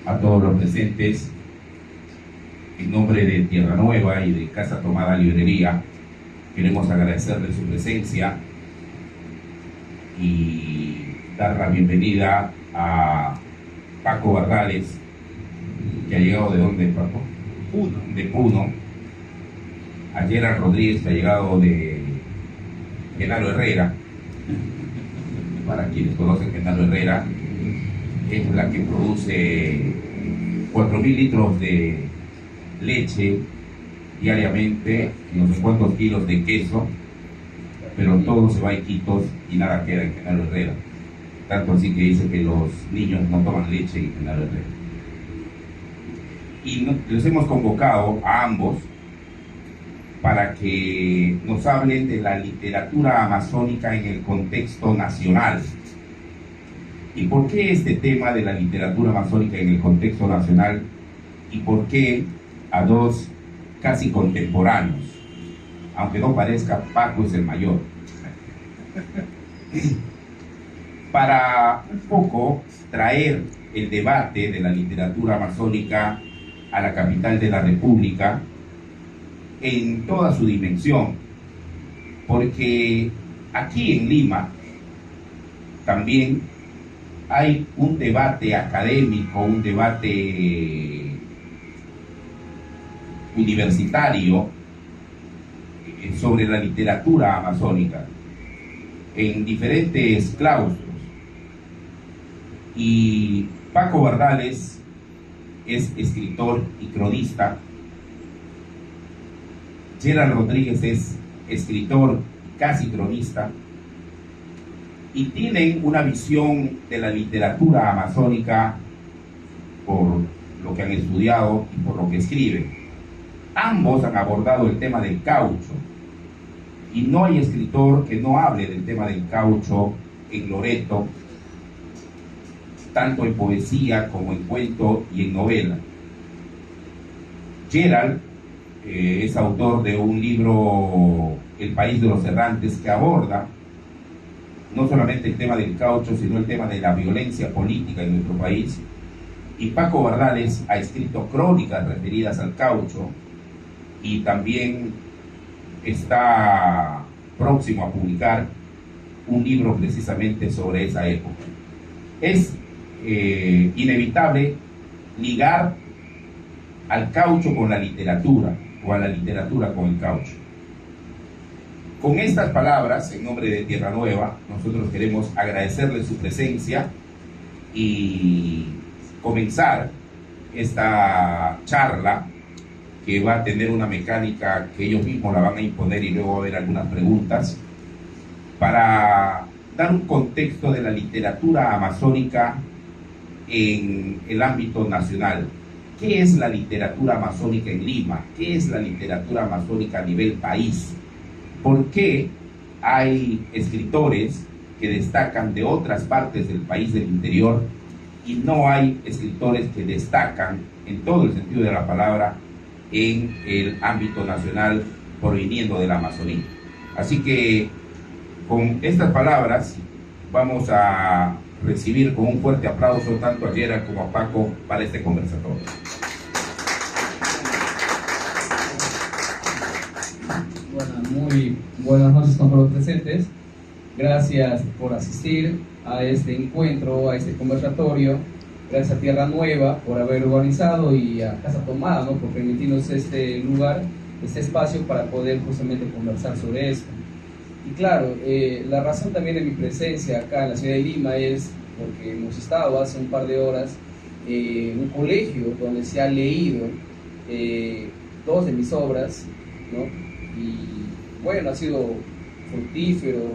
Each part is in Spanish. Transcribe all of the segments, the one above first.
a todos los presentes. En nombre de Tierra Nueva y de Casa Tomada Librería, queremos agradecerle su presencia y dar la bienvenida a Paco Bardales, que ha llegado ¿de dónde, Paco? De Puno. A Gerald Rodríguez, que ha llegado de Genaro Herrera. Para quienes conocen Genaro Herrera, es la que produce 4.000 litros de leche diariamente y no sé cuántos kilos de queso, pero todo se va a Iquitos y nada queda en Genaro Herrera. Tanto así que dice que los niños no toman leche en Genaro Herrera. Y les hemos convocado a ambos para que nos hablen de la literatura amazónica en el contexto nacional. ¿Y por qué este tema de la literatura amazónica en el contexto nacional? ¿Y por qué a dos casi contemporáneos? Aunque no parezca, Paco es el mayor. Para un poco traer el debate de la literatura amazónica a la capital de la República en toda su dimensión, porque aquí en Lima también hay un debate académico, un debate universitario sobre la literatura amazónica en diferentes claustros. Y Paco Bardales es escritor y cronista. Gerald Rodríguez es escritor y casi cronista. Y tienen una visión de la literatura amazónica por lo que han estudiado y por lo que escriben. Ambos han abordado el tema del caucho. Y no hay escritor que no hable del tema del caucho en Loreto, tanto en poesía como en cuento y en novela. Gerald es autor de un libro, El País de los Errantes, que aborda no solamente el tema del caucho, sino el tema de la violencia política en nuestro país. Y Paco Bardales ha escrito crónicas referidas al caucho y también está próximo a publicar un libro precisamente sobre esa época. Es inevitable ligar al caucho con la literatura o a la literatura con el caucho. Con estas palabras, en nombre de Tierra Nueva, nosotros queremos agradecerle su presencia y comenzar esta charla, que va a tener una mecánica que ellos mismos la van a imponer y luego va a haber algunas preguntas, para dar un contexto de la literatura amazónica en el ámbito nacional. ¿Qué es la literatura amazónica en Lima? ¿Qué es la literatura amazónica a nivel país? ¿Por qué hay escritores que destacan de otras partes del país del interior y no hay escritores que destacan en todo el sentido de la palabra en el ámbito nacional proviniendo de la Amazonía? Así que con estas palabras vamos a recibir con un fuerte aplauso tanto a Gerald como a Paco para este conversatorio. Bueno, muy buenas noches con todos los presentes. Gracias por asistir a este encuentro, a este conversatorio. Gracias a Tierra Nueva por haber organizado y a Casa Tomada, ¿no?, por permitirnos este lugar, este espacio para poder justamente conversar sobre esto. Y claro, la razón también de mi presencia acá en la ciudad de Lima es porque hemos estado hace un par de horas en un colegio donde se han leído dos de mis obras, ¿no? Y bueno, ha sido fructífero,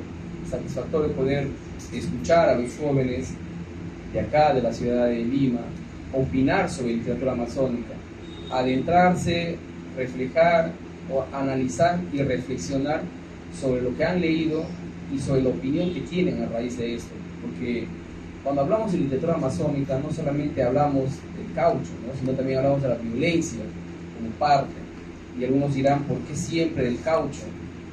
satisfactorio poder escuchar a los jóvenes de acá, de la ciudad de Lima, opinar sobre literatura amazónica, adentrarse, reflejar, o analizar y reflexionar sobre lo que han leído y sobre la opinión que tienen a raíz de esto. Porque cuando hablamos de literatura amazónica no solamente hablamos del caucho, ¿no?, sino también hablamos de la violencia como parte. Y algunos dirán, ¿por qué siempre del caucho?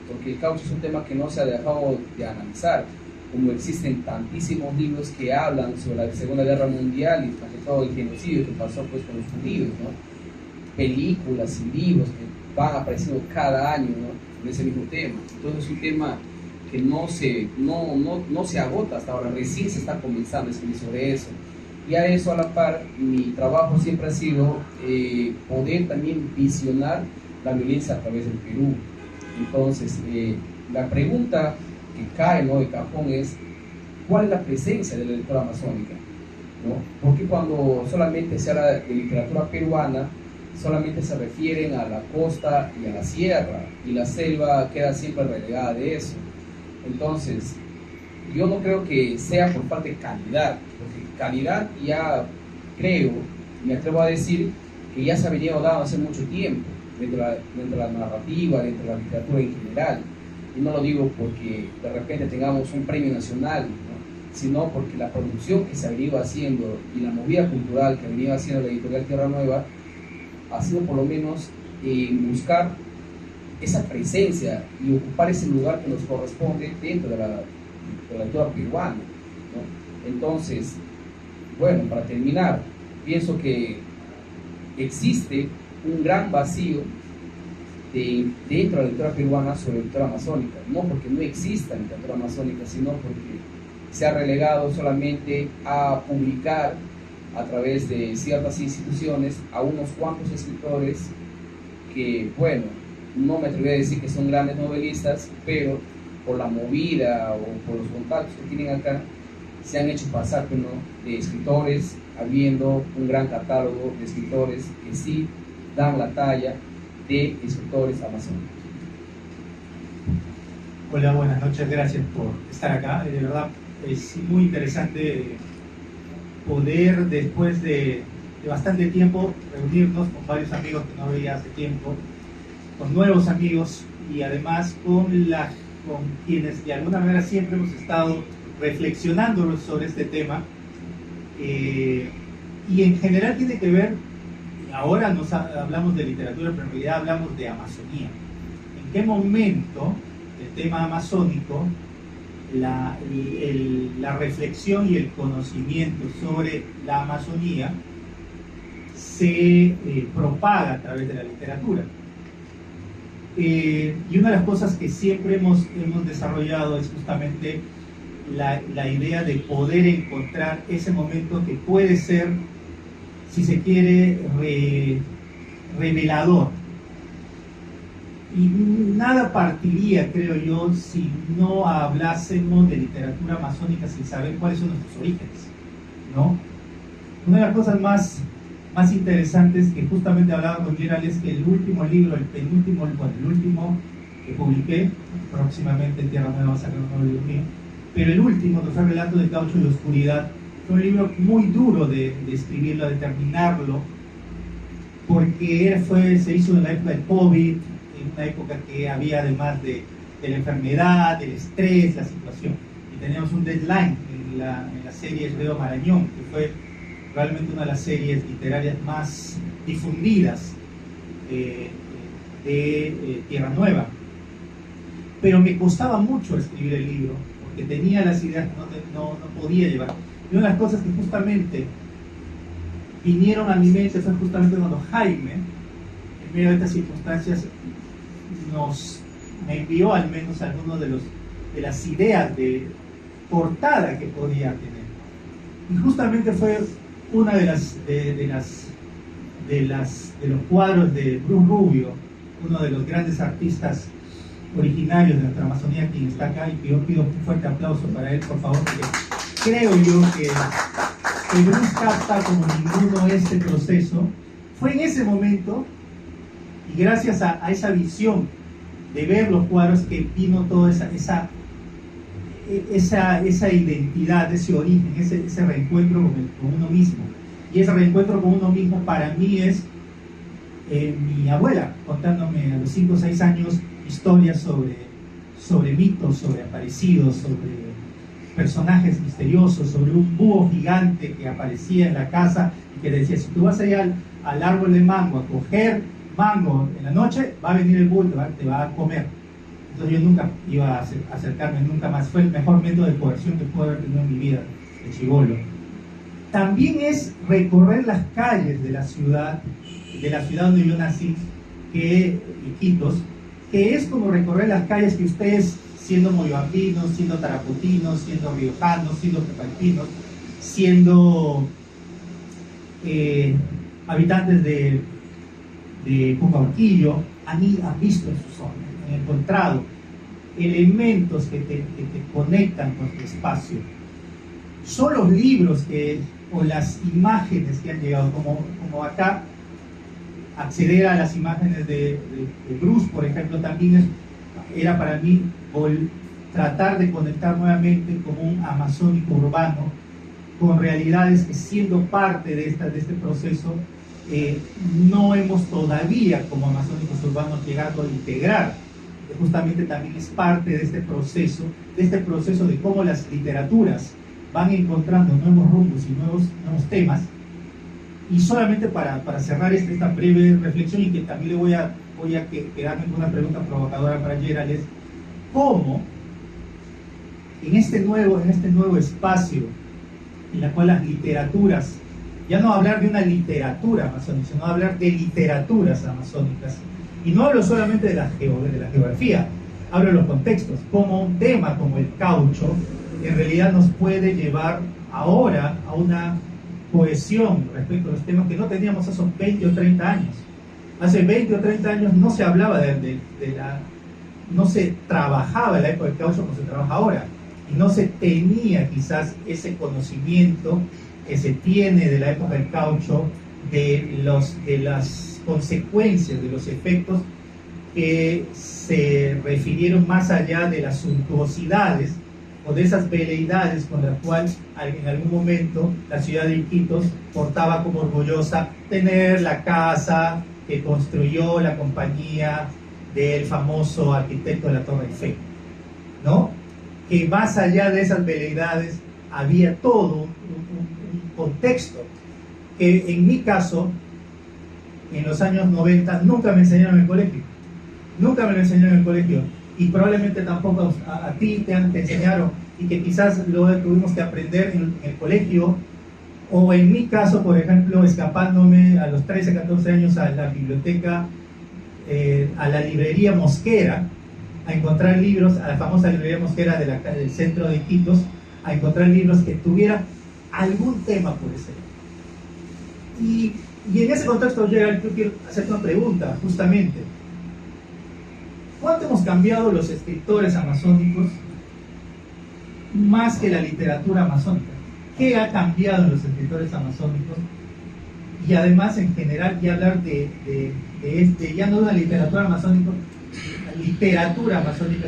Porque el caucho es un tema que no se ha dejado de analizar. como existen tantísimos libros que hablan sobre la Segunda Guerra Mundial y sobre todo el genocidio que pasó pues con los judíos, ¿no? Películas y libros que van apareciendo cada año, ¿no?, sobre ese mismo tema. Entonces es un tema que no se agota hasta ahora, recién se está comenzando a escribir sobre eso. Y a eso, a la par, mi trabajo siempre ha sido poder también visionar la violencia a través del Perú. Entonces, la pregunta que cae, ¿no?, de cajón es: ¿cuál es la presencia de la literatura amazónica? ¿No? Porque cuando solamente se habla de literatura peruana, solamente se refieren a la costa y a la sierra, y la selva queda siempre relegada de eso. Entonces, yo no creo que sea por falta de calidad, porque calidad ya creo, me atrevo a decir, que ya se ha venido dando hace mucho tiempo, dentro de la narrativa, dentro de la literatura en general. Y no lo digo porque de repente tengamos un premio nacional, ¿no?, sino porque la producción que se ha venido haciendo y la movida cultural que ha venido haciendo la editorial Tierra Nueva ha sido por lo menos buscar esa presencia y ocupar ese lugar que nos corresponde dentro de la literatura peruana, ¿no? Entonces, bueno, para terminar, pienso que existe un gran vacío dentro de la literatura peruana sobre la literatura amazónica, no porque no exista literatura amazónica, sino porque se ha relegado solamente a publicar a través de ciertas instituciones a unos cuantos escritores que, bueno, no me atrevería a decir que son grandes novelistas, pero por la movida o por los contactos que tienen acá, se han hecho pasar, ¿no?, de escritores, habiendo un gran catálogo de escritores que sí dan la talla de escritores amazónicos. Hola, buenas noches, gracias por estar acá. De verdad es muy interesante poder, después de bastante tiempo, reunirnos con varios amigos que no veía hace tiempo, con nuevos amigos y además con quienes de alguna manera siempre hemos estado reflexionando sobre este tema, y en general tiene que ver, ahora hablamos de literatura, pero en realidad hablamos de Amazonía. ¿En qué momento el tema amazónico, la reflexión y el conocimiento sobre la Amazonía se propaga a través de la literatura? Y una de las cosas que siempre hemos desarrollado es justamente la idea de poder encontrar ese momento que puede ser, si se quiere, revelador. Y nada partiría, creo yo, si no hablásemos de literatura amazónica sin saber cuáles son nuestros orígenes, ¿no? Una de las cosas más interesantes que justamente hablaba con Gerald es que el último libro, el último que publiqué, próximamente en Tierra Nueva va a sacar un nuevo libro mío, pero el último, que fue Relatos de Caucho y Oscuridad, fue un libro muy duro de escribirlo, de terminarlo, porque se hizo en la época del COVID, en una época que había, además de la enfermedad, del estrés, la situación, y teníamos un deadline en la serie Río Marañón, que fue realmente una de las series literarias más difundidas de Tierra Nueva. Pero me costaba mucho escribir el libro, porque tenía las ideas que no podía llevar. Y una de las cosas que justamente vinieron a mi mente fue justamente cuando Jaime, en medio de estas circunstancias, me envió al menos algunos de las ideas de portada que podía tener. Y justamente fue una de los cuadros de Bruce Rubio, uno de los grandes artistas originarios de nuestra Amazonía, quien está acá, y yo pido un fuerte aplauso para él, por favor, porque creo yo que Bruce capta como ninguno este proceso. Fue en ese momento, y gracias a esa visión de ver los cuadros, que vino toda esa identidad, ese origen, ese reencuentro con uno mismo. Y ese reencuentro con uno mismo para mí es mi abuela contándome a los 5 o 6 años historias sobre mitos, sobre aparecidos, sobre personajes misteriosos, sobre un búho gigante que aparecía en la casa y que decía: si tú vas allá al árbol de mango a coger mango en la noche, va a venir el búho y te va a comer. Entonces yo nunca iba a acercarme, nunca más. Fue el mejor método de coerción que pude haber tenido en mi vida, de chibolo. También es recorrer las calles de la ciudad donde yo nací, Iquitos, que es como recorrer las calles que ustedes, siendo moyambinos, siendo taraputinos, siendo riojanos, siendo tepalquinos, siendo habitantes de Pucauquillo, han visto en su zona, han encontrado elementos que te conectan con tu espacio. Son los libros o las imágenes que han llegado, como acá, acceder a las imágenes de Bruce, por ejemplo, también era para mí tratar de conectar nuevamente como un amazónico urbano con realidades que, siendo parte de este proceso, no hemos todavía como amazónicos urbanos llegado a integrar. Justamente también es parte de este proceso de cómo las literaturas van encontrando nuevos rumbos y nuevos temas. Y solamente para cerrar esta breve reflexión, y que también le voy a quedarme con una pregunta provocadora para Gerald, es cómo en este nuevo espacio en el cual las literaturas, ya no hablar de una literatura amazónica, sino hablar de literaturas amazónicas, y no hablo solamente de la geografía, hablo de los contextos, como un tema como el caucho en realidad nos puede llevar ahora a una cohesión respecto a los temas que no teníamos hace 20 o 30 años. Hace 20 o 30 años no se hablaba no se trabajaba en la época del caucho como se trabaja ahora, y no se tenía quizás ese conocimiento que se tiene de la época del caucho, de las consecuencias, de los efectos que se refirieron más allá de las suntuosidades o de esas veleidades con las cuales en algún momento la ciudad de Iquitos portaba como orgullosa tener la casa que construyó la compañía del famoso arquitecto de la Torre Eiffel, ¿no? Que más allá de esas veleidades había todo un contexto que, en mi caso, en los años 90 nunca me enseñaron en el colegio, nunca me lo enseñaron en el colegio, y probablemente tampoco a ti te enseñaron, y que quizás lo tuvimos que aprender en el colegio, o en mi caso, por ejemplo, escapándome a los 13, 14 años a la biblioteca, a la librería Mosquera, a encontrar libros, a la famosa librería Mosquera del centro de Iquitos, a encontrar libros que tuvieran algún tema por ese. Y en ese contexto, Gerald, yo quiero hacerte una pregunta, justamente. ¿Cuánto hemos cambiado los escritores amazónicos más que la literatura amazónica? ¿Qué ha cambiado en los escritores amazónicos? Y además, en general, ya hablar de ya no de una literatura amazónica,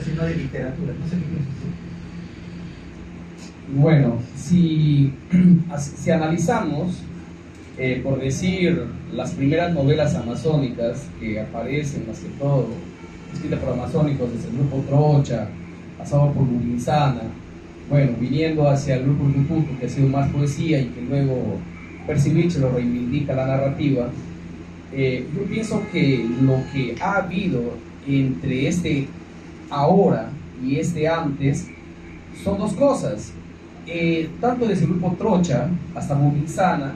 sino de literatura. No sé qué piensas tú. Bueno, si analizamos, por decir, las primeras novelas amazónicas que aparecen, más que todo, escritas por amazónicos, desde el grupo Trocha, pasado por Lurinzana, bueno, viniendo hacia el grupo Tututu, que ha sido más poesía y que luego Percy lo reivindica la narrativa, yo pienso que lo que ha habido entre este ahora y este antes son dos cosas. Tanto desde el grupo Trocha hasta Lurinzana,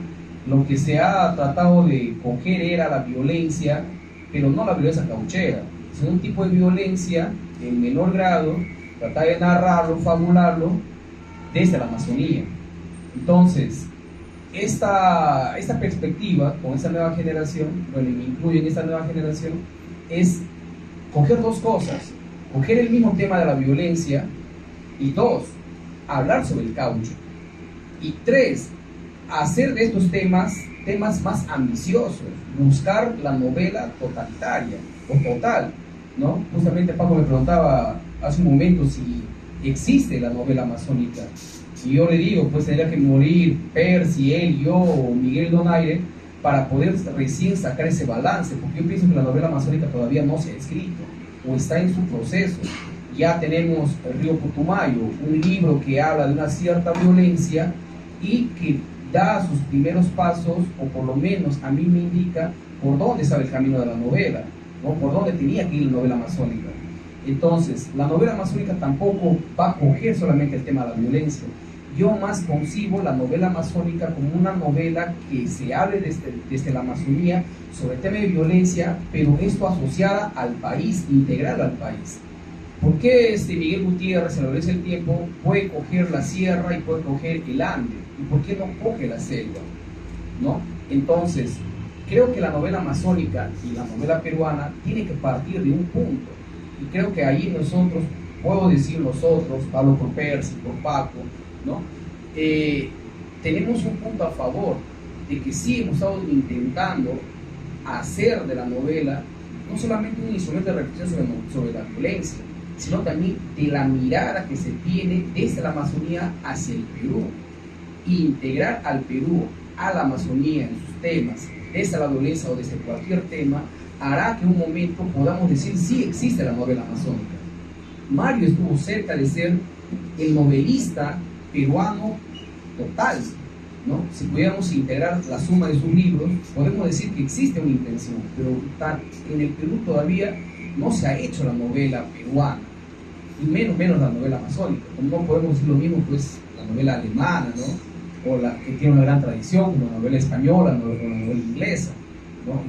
lo que se ha tratado de coger era la violencia, pero no la violencia cauchera, sino un tipo de violencia en menor grado, tratar de narrarlo, fabularlo desde la Amazonía. Entonces, esta perspectiva con esta nueva generación, bueno, me incluyo en esta nueva generación, es coger dos cosas: coger el mismo tema de la violencia, y dos, hablar sobre el caucho, y tres, hacer de estos temas más ambiciosos, buscar la novela totalitaria o total, ¿no? Justamente Paco me preguntaba hace un momento si existe la novela amazónica, y yo le digo, pues tendría que morir Percy, él, yo o Miguel Donaire para poder recién sacar ese balance, porque yo pienso que la novela amazónica todavía no se ha escrito o está en su proceso. Ya tenemos El río Putumayo, un libro que habla de una cierta violencia y que da sus primeros pasos, o por lo menos a mí me indica por dónde estaba el camino de la novela, ¿no? Por dónde tenía que ir la novela amazónica. Entonces, la novela masónica tampoco va a coger solamente el tema de la violencia. Yo más concibo la novela masónica como una novela que se hable desde la Amazonía sobre el tema de violencia, pero esto asociada al país, integral al país. ¿Por qué Miguel Gutiérrez en La Violencia del Tiempo puede coger la sierra y puede coger el Ande? ¿Y por qué no coge la selva? ¿No? Entonces, creo que la novela masónica y la novela peruana tiene que partir de un punto. Y creo que ahí nosotros, puedo decir nosotros, Pablo por Percy, por Paco, ¿no? Tenemos un punto a favor de que sí hemos estado intentando hacer de la novela no solamente un instrumento de reflexión sobre la violencia, sino también de la mirada que se tiene desde la Amazonía hacia el Perú. Integrar al Perú a la Amazonía en sus temas, desde la violencia o desde cualquier tema, hará que en un momento podamos decir sí existe la novela amazónica. Mario estuvo cerca de ser el novelista peruano total, ¿no? Si pudiéramos integrar la suma de sus libros, podemos decir que existe una intención, pero en el Perú todavía no se ha hecho la novela peruana, y menos la novela amazónica. Como no podemos decir lo mismo, pues, la novela alemana, ¿no? O la que tiene una gran tradición, como la novela española, o la novela inglesa, ¿no?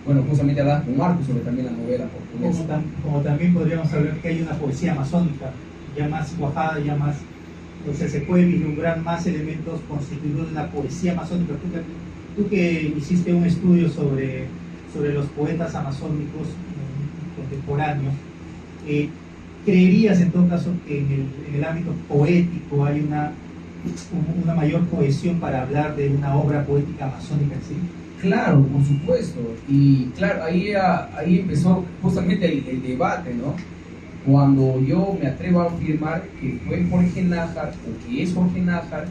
Bueno, justamente hablaba con Marcos sobre también la novela portuguesa. Como también podríamos hablar que hay una poesía amazónica, ya más cuajada, ya más... Entonces se puede vislumbrar más elementos constitutivos de la poesía amazónica. Tú que hiciste un estudio sobre los poetas amazónicos contemporáneos, ¿creerías en todo caso que en el ámbito poético hay una mayor cohesión para hablar de una obra poética amazónica en sí? Claro, por supuesto. Y claro, ahí empezó justamente el debate, ¿no? Cuando yo me atrevo a afirmar que fue Jorge Nájar, o que es Jorge Nájar,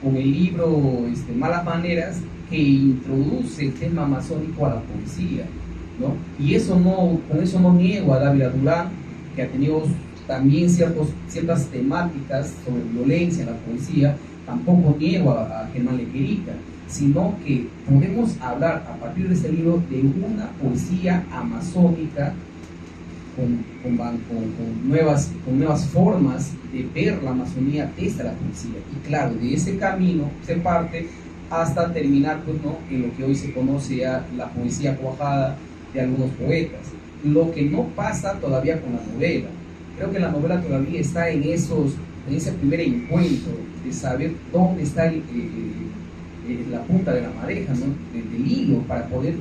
con el libro Malas Maneras, que introduce el tema amazónico a la poesía, ¿no? Y con eso no niego a Dávila Durán, que ha tenido también ciertas temáticas sobre violencia en la poesía, tampoco niego a Germán Lequerica, sino que podemos hablar a partir de este libro de una poesía amazónica con nuevas formas de ver la Amazonía desde la poesía. Y claro, de ese camino se parte hasta terminar, pues, ¿no?, en lo que hoy se conoce ya la poesía cuajada de algunos poetas. Lo que no pasa todavía con la novela. Creo que la novela todavía está en ese primer encuentro de saber dónde está la punta de la madeja, ¿no?, del hilo, para poder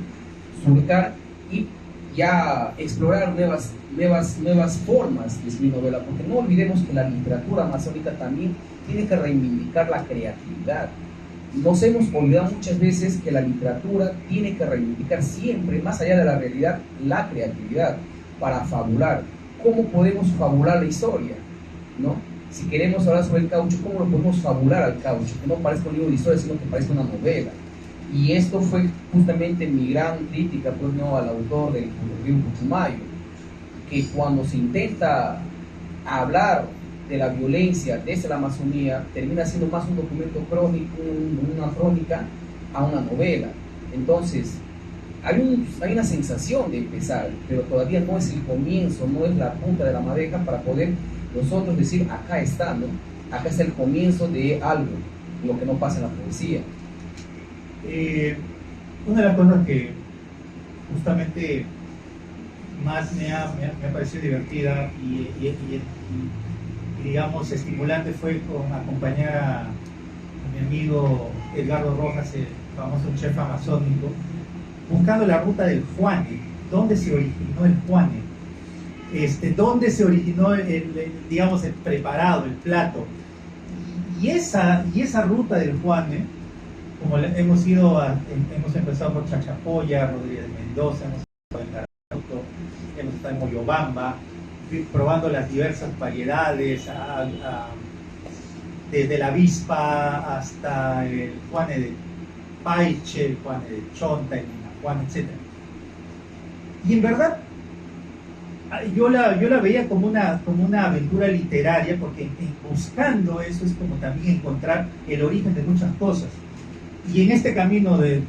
surcar y ya explorar nuevas formas de escribir novela, porque no olvidemos que la literatura amazónica también tiene que reivindicar la creatividad. Nos hemos olvidado muchas veces que la literatura tiene que reivindicar siempre, más allá de la realidad, la creatividad para fabular. ¿Cómo podemos fabular la historia? ¿No? Si queremos hablar sobre el caucho, ¿cómo lo podemos fabular al caucho? Que no parezca un libro de historia, sino que parezca una novela. Y esto fue justamente mi gran crítica, pues, ¿no?, al autor del Río Putumayo, que cuando se intenta hablar de la violencia desde la Amazonía, termina siendo más un documento crónico, una crónica, a una novela. Entonces, hay una sensación de empezar, pero todavía no es el comienzo, no es la punta de la madeja para poder nosotros decir, acá está, ¿no? Acá está el comienzo de algo, lo que no pasa en la poesía. Una de las cosas que justamente más me ha parecido divertida y digamos estimulante fue acompañar a mi amigo Edgardo Rojas, el famoso chef amazónico, buscando la ruta del Juane. ¿Dónde se originó el Juane? ¿Dónde se originó digamos, el preparado, el plato? Y esa ruta del Juane, como hemos empezado por Chachapoya, Rodríguez Mendoza, hemos estado en Carabuto, hemos estado en Moyobamba, probando las diversas variedades, desde la avispa hasta el Juane de Paiche, el Juane de Chonta, el Juane, etc. Y en verdad, yo la veía como una aventura literaria, porque buscando eso es como también encontrar el origen de muchas cosas. Y en este camino de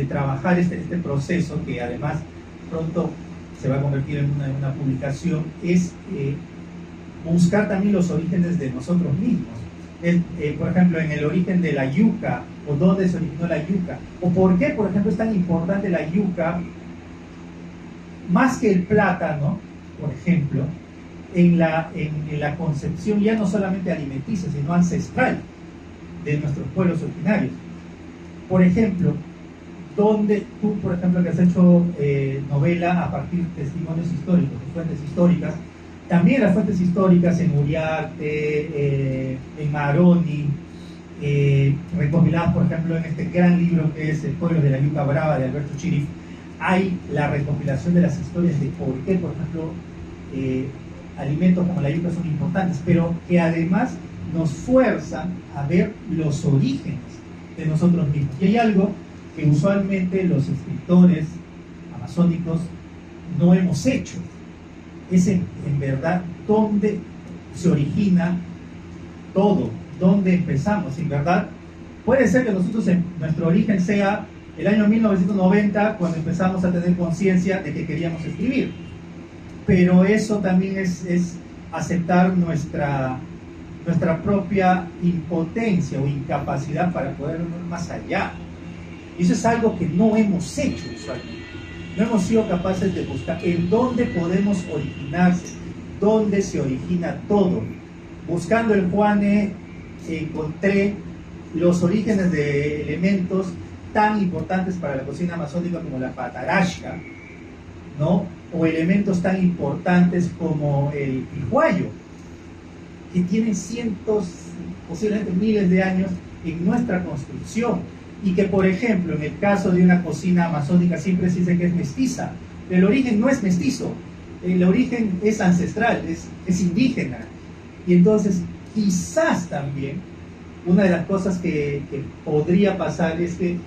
trabajar este proceso, que además pronto se va a convertir en una publicación, es buscar también los orígenes de nosotros mismos. Por ejemplo, en el origen de la yuca, o dónde se originó la yuca, o por qué, por ejemplo, es tan importante la yuca, más que el plátano, por ejemplo, en la concepción ya no solamente alimenticia, sino ancestral de nuestros pueblos originarios. Por ejemplo, donde tú, por ejemplo, que has hecho novela a partir de testimonios históricos, de fuentes históricas, también las fuentes históricas en Uriarte, en Maroni, recopiladas, por ejemplo, en este gran libro que es El pueblo de la yuca brava de Alberto Chirif, hay la recopilación de las historias de por qué, por ejemplo, alimentos como la yuca son importantes, pero que además nos fuerzan a ver los orígenes de nosotros mismos. Y hay algo que usualmente los escritores amazónicos no hemos hecho, es en verdad dónde se origina todo, dónde empezamos. En verdad, puede ser que nosotros nuestro origen sea el año 1990, cuando empezamos a tener conciencia de que queríamos escribir, pero eso también es aceptar nuestra propia impotencia o incapacidad para poder ir más allá. Y eso es algo que no hemos hecho usualmente. No hemos sido capaces de buscar en dónde podemos originarse, dónde se origina todo. Buscando el Juane, encontré los orígenes de elementos tan importantes para la cocina amazónica como la patarasca, ¿no? O elementos tan importantes como el pijuayo, que tienen cientos, posiblemente miles de años en nuestra construcción, y que, por ejemplo, en el caso de una cocina amazónica siempre se dice que es mestiza. El origen no es mestizo, el origen es ancestral, es indígena. Y entonces, quizás también, una de las cosas que podría pasar es que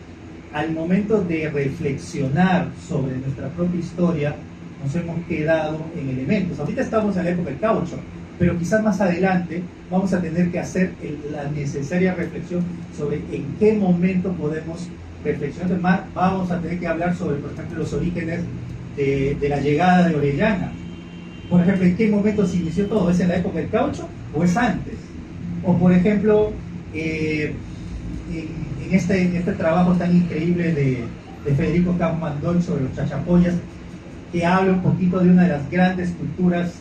al momento de reflexionar sobre nuestra propia historia, nos hemos quedado en elementos. Ahorita estamos en la época del caucho, pero quizás más adelante vamos a tener que hacer la necesaria reflexión sobre en qué momento podemos reflexionar más. Vamos a tener que hablar sobre, por ejemplo, los orígenes de la llegada de Orellana. Por ejemplo, ¿en qué momento se inició todo? ¿Es en la época del caucho o es antes? O, por ejemplo, en este trabajo tan increíble de Federico Kaufmann Doll sobre los chachapoyas, que habla un poquito de una de las grandes culturas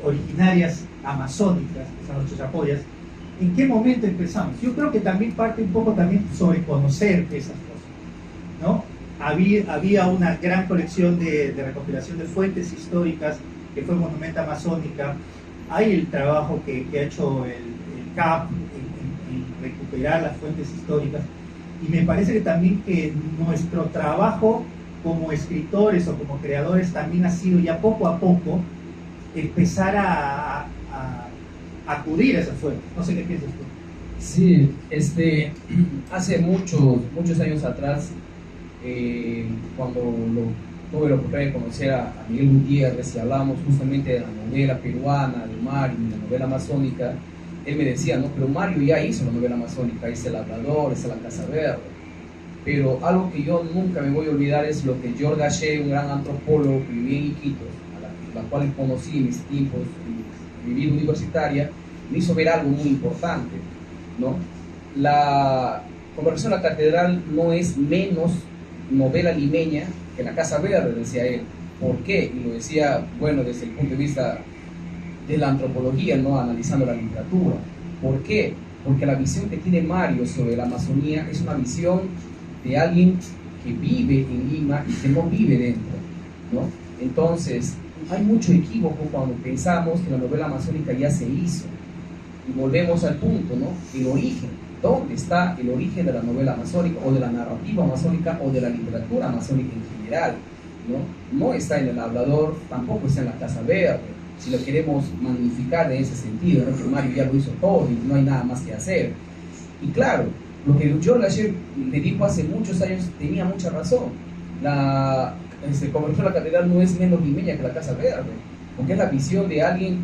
originarias amazónicas, que son los chachapoyas. ¿En qué momento empezamos? Yo creo que también parte un poco también sobre conocer esas cosas, ¿no? Había una gran colección de recopilación de fuentes históricas que fue Monumenta Amazónica. Hay el trabajo que ha hecho el CAP en recuperar las fuentes históricas, y me parece que también que nuestro trabajo como escritores o como creadores también ha sido ya poco a poco empezar a acudir a esas fuentes. No sé qué piensas tú. Sí, hace muchos años atrás, cuando tuve la oportunidad de conocer a Miguel Gutiérrez y hablábamos justamente de la novela peruana, de Mario, de la novela amazónica, él me decía, no, pero Mario ya hizo la novela amazónica, hizo El Labrador, hizo La Casa Verde. Pero algo que yo nunca me voy a olvidar es lo que George Gachet, un gran antropólogo que vivía en Iquitos, a la cual conocí en mis tiempos de vida universitaria, me hizo ver algo muy importante, ¿no? La Conversación a la Catedral no es menos novela limeña que La Casa Verde, decía él. ¿Por qué? Y lo decía, bueno, desde el punto de vista de la antropología, ¿no? Analizando la literatura. ¿Por qué? Porque la visión que tiene Mario sobre la Amazonía es una visión de alguien que vive en Lima y que no vive dentro, ¿no? Entonces, hay mucho equívoco cuando pensamos que la novela amazónica ya se hizo. Y volvemos al punto, ¿no? El origen. ¿Dónde está el origen de la novela amazónica o de la narrativa amazónica o de la literatura amazónica en general, ¿no? No está en El Hablador, tampoco está en La Casa Verde, si lo queremos magnificar en ese sentido, ¿no? Que Mario ya lo hizo todo y no hay nada más que hacer. Y claro, lo que George Gachet le dijo hace muchos años tenía mucha razón. La Conversación a la Catedral no es menos limeña que La Casa Verde, porque es la visión de alguien,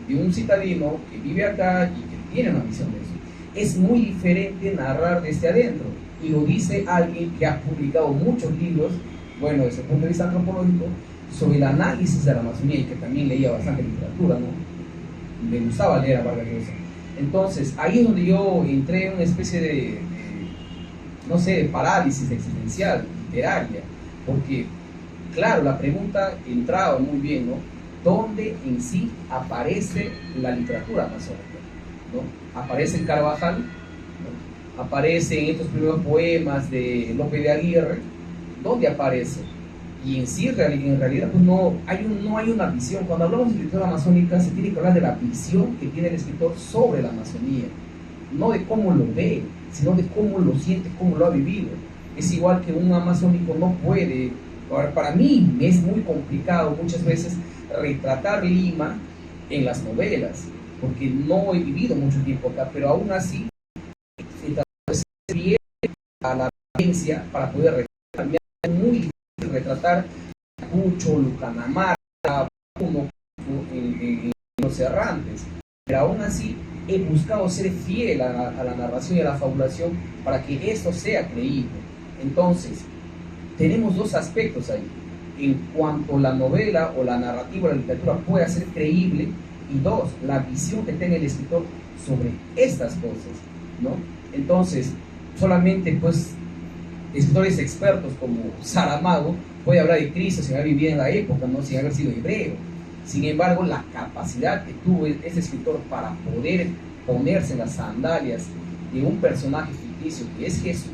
de un citadino que vive acá y que tiene una visión de eso. Es muy diferente narrar desde adentro, y lo dice alguien que ha publicado muchos libros bueno, desde el punto de vista antropológico, sobre el análisis de la Amazonía, y que también leía bastante literatura, ¿no? Me gustaba leer a Vargas Llosa. Entonces, ahí es donde yo entré en una especie de no sé, de parálisis existencial, literaria, porque, claro, la pregunta entraba muy bien, ¿no? ¿Dónde en sí aparece la literatura amazónica? ¿No? Aparece en Carvajal, ¿no? Aparece en estos primeros poemas de Lope de Aguirre, ¿dónde aparece? Y en sí, en realidad, pues no hay una visión. Cuando hablamos de literatura amazónica, se tiene que hablar de la visión que tiene el escritor sobre la Amazonía, no de cómo lo ve, sino de cómo lo siente, cómo lo ha vivido. Es igual que un amazónico no puede, para mí es muy complicado muchas veces retratar Lima en las novelas, porque no he vivido mucho tiempo acá, pero aún así se fiel a la vivencia para poder retratar. Me hace muy difícil retratar Cucho, Lucanamar, en Los Errantes, pero aún así he buscado ser fiel a la narración y a la fabulación para que esto sea creíble. Entonces, tenemos dos aspectos ahí. En cuanto la novela o la narrativa o la literatura pueda ser creíble, y dos, la visión que tenga el escritor sobre estas cosas, ¿no? Entonces, solamente pues escritores expertos como Saramago puede hablar de Cristo sin haber vivido en la época, ¿no? Sin haber sido hebreo. Sin embargo, la capacidad que tuvo ese escritor para poder ponerse en las sandalias de un personaje ficticio que es Jesús,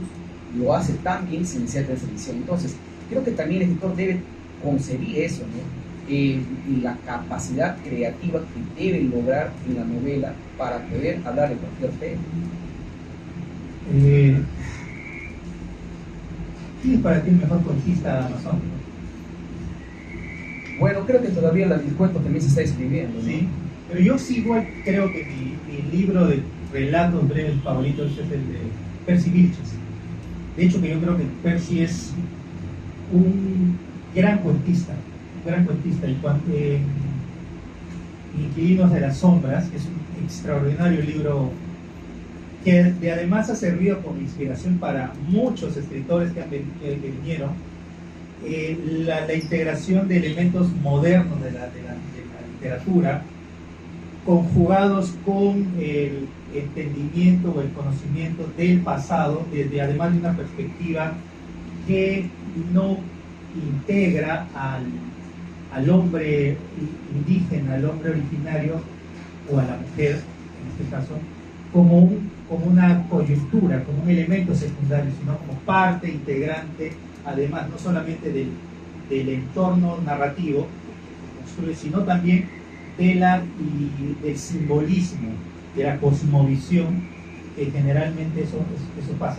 lo hace tan bien sin necesidad de televisión. Entonces, creo que también el escritor debe concebir eso, ¿no? Y la capacidad creativa que debe lograr en la novela para poder hablar de cualquier tema. ¿Quién es para ti el mejor cuentista amazónico? Bueno, creo que todavía el cuento también se está escribiendo, ¿no? Sí, pero yo sí igual creo que mi libro de relatos breves favoritos es el de Percy Vilches. De hecho, que yo creo que Percy es un gran cuentista, Inquilinos de las Sombras, que es un extraordinario libro que además ha servido como inspiración para muchos escritores que vinieron. La integración de elementos modernos de la literatura conjugados con el entendimiento o el conocimiento del pasado, desde además de una perspectiva que no integra al hombre indígena, al hombre originario o a la mujer, en este caso, como una coyuntura, como un elemento secundario, sino como parte integrante, además, no solamente del entorno narrativo que construye, sino también del simbolismo, de la cosmovisión, que generalmente eso pasa.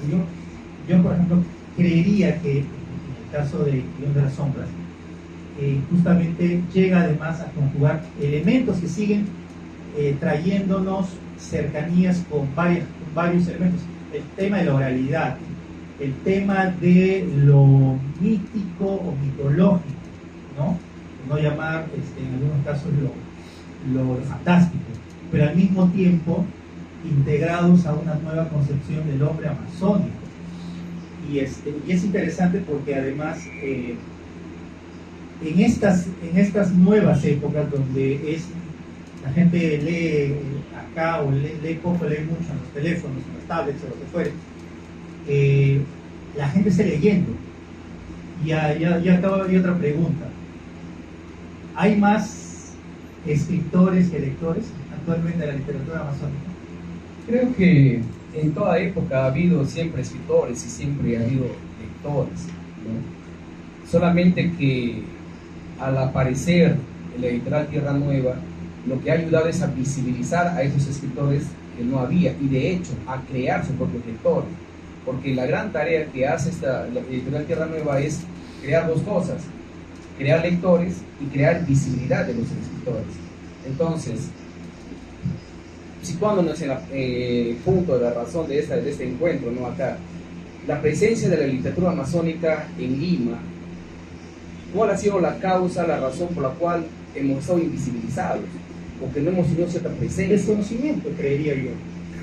Yo, por ejemplo, creería que en el caso de Guión de las Sombras, justamente llega además a conjugar elementos que siguen trayéndonos cercanías con varios elementos. El tema de la oralidad, el tema de lo mítico o mitológico, ¿no? No llamar en algunos casos lo fantástico, pero al mismo tiempo integrados a una nueva concepción del hombre amazónico. Y es interesante porque además en estas nuevas épocas donde la gente lee acá o lee poco, lee mucho en los teléfonos, en las tablets o lo que fuere, la gente está leyendo. Ya acaba de otra pregunta. ¿Hay más escritores que lectores actualmente de la literatura amazónica? Creo que en toda época ha habido siempre escritores y siempre ha habido lectores, ¿no? Solamente que al aparecer en la editorial Tierra Nueva, lo que ha ayudado es a visibilizar a esos escritores que no había, y de hecho a crear sus propios lectores, porque la gran tarea que hace la editorial Tierra Nueva es crear dos cosas: crear lectores y crear visibilidad de los escritores. Entonces, situándonos en el punto de la razón de este encuentro, ¿no? Acá, la presencia de la literatura amazónica en Lima, ¿cuál ha sido la causa, la razón por la cual hemos estado invisibilizados o que no hemos tenido cierta presencia? Desconocimiento, creería yo.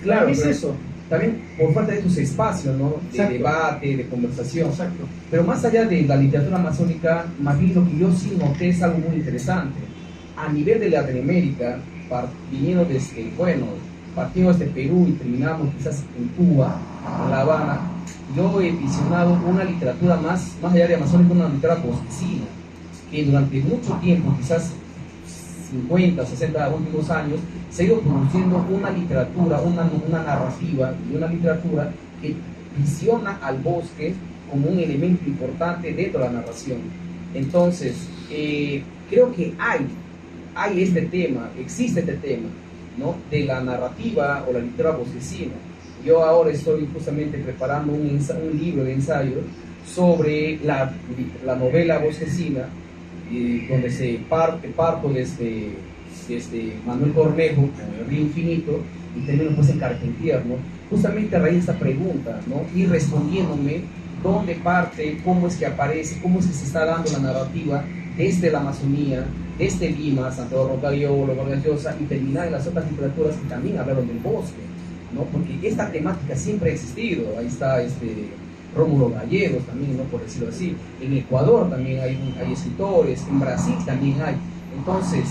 Claro, es pero, eso. también por falta de estos espacios, ¿no? De Exacto. debate, de conversación. Exacto. Pero más allá de la literatura amazónica, más bien lo que yo sí noté es algo muy interesante. A nivel de Latinoamérica, viniendo desde, bueno, partiendo desde Perú y terminamos quizás en Cuba, en La Habana, yo he visionado una literatura más allá de amazónica, una literatura bosquecina, que durante mucho tiempo, quizás 50, 60 últimos años, se ha ido produciendo una literatura, una narrativa y una literatura que visiona al bosque como un elemento importante dentro de la narración. Entonces, creo que hay este tema, existe este tema, ¿no? De la narrativa o la literatura bosquecina. Yo ahora estoy justamente preparando un libro de ensayo sobre la novela bosquecina, donde parto desde Manuel Cornejo con El río infinito y termino pues en Carpentier, ¿no? Justamente a raíz de esta pregunta, ¿no? Y respondiéndome dónde parte, cómo es que aparece, cómo es que se está dando la narrativa desde la Amazonía, desde Lima, Santiago Rocagliolo, Vargas Llosa, y terminar en las otras literaturas que también hablaron del bosque, ¿no? Porque esta temática siempre ha existido. Ahí está Rómulo Gallegos también, ¿no? Por decirlo así. En Ecuador también hay escritores, en Brasil también hay. Entonces,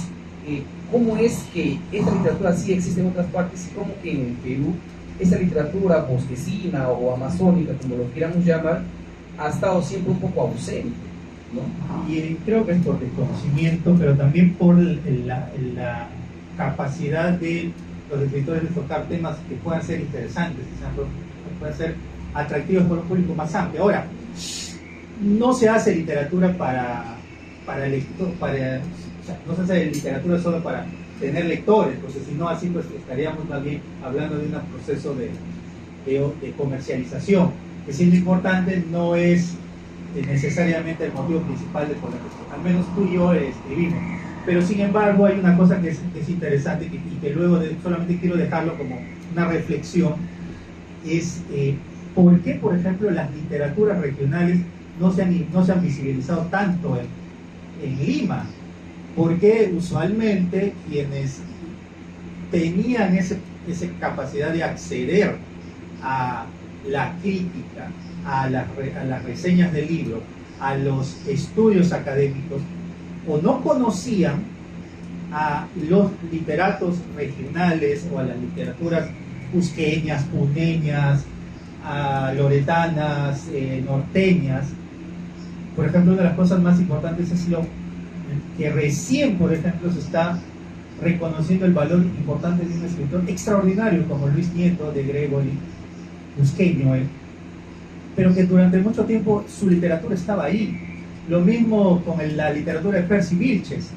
¿cómo es que esta literatura sí existe en otras partes y cómo que en Perú esta literatura bosquecina o amazónica, como lo quieramos llamar, ha estado siempre un poco ausente, ¿no? Y creo que es por desconocimiento, pero también por la capacidad de los escritores de tocar temas que puedan ser interesantes, que puedan ser atractivos por un público más amplio. Ahora, no se hace literatura para lector, o sea, no se hace literatura solo para tener lectores, porque si no así pues estaríamos más bien hablando de un proceso de comercialización, que si lo importante no es necesariamente el motivo principal de por la cuestión, al menos tú y yo escribimos. Pero sin embargo hay una cosa que es interesante y que luego solamente quiero dejarlo como una reflexión, es por qué, por ejemplo, las literaturas regionales no se han visibilizado tanto en Lima. Porque usualmente quienes tenían esa capacidad de acceder a la crítica, a las reseñas del libro, a los estudios académicos, o no conocían a los literatos regionales o a las literaturas cusqueñas, puneñas, loretanas, norteñas. Por ejemplo, una de las cosas más importantes es que recién, por ejemplo, se está reconociendo el valor importante de un escritor extraordinario como Luis Nieto de Gregory, cusqueño, pero que durante mucho tiempo su literatura estaba ahí. Lo mismo con la literatura de Percy Vilches.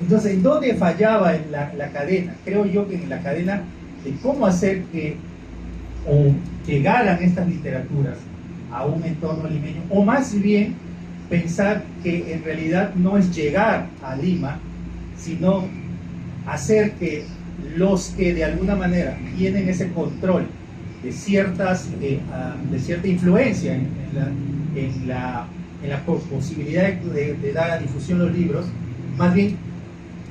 Entonces, ¿en dónde fallaba en la cadena? Creo yo que en la cadena de cómo hacer que o llegaran estas literaturas a un entorno limeño, o más bien pensar que en realidad no es llegar a Lima, sino hacer que los que de alguna manera tienen ese control de cierta influencia en la posibilidad de dar a difusión los libros, más bien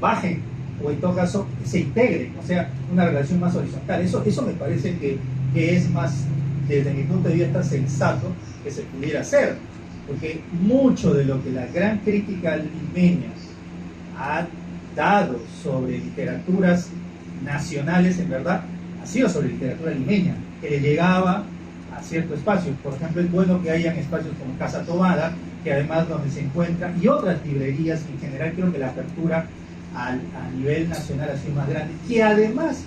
bajen o en todo caso se integren, o sea, una relación más horizontal. Eso me parece que es más, desde mi punto de vista, sensato que se pudiera hacer, porque mucho de lo que la gran crítica limeña ha dado sobre literaturas nacionales, en verdad, ha sido sobre literatura limeña, que le llegaba a cierto espacio. Por ejemplo, es bueno que hayan espacios como Casa Tobada, que además donde se encuentra, y otras librerías. En general creo que la apertura a nivel nacional ha sido más grande, que además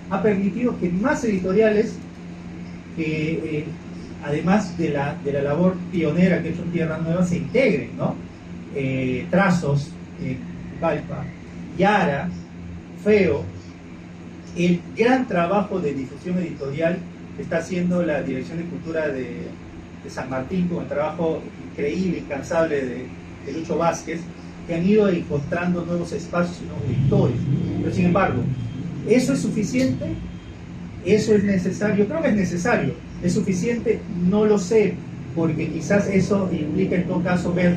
ha permitido que más editoriales, que además de la labor pionera que ha hecho Tierra Nueva, se integren, ¿no? Trazos, Valpa, Yara, Feo, el gran trabajo de difusión editorial que está haciendo la Dirección de Cultura de San Martín, con el trabajo increíble, incansable de Lucho Vázquez, que han ido encontrando nuevos espacios y nuevos lectores. Pero sin embargo, ¿eso es suficiente? ¿Eso es necesario? Creo que es necesario. ¿Es suficiente? No lo sé, porque quizás eso implica en todo caso ver,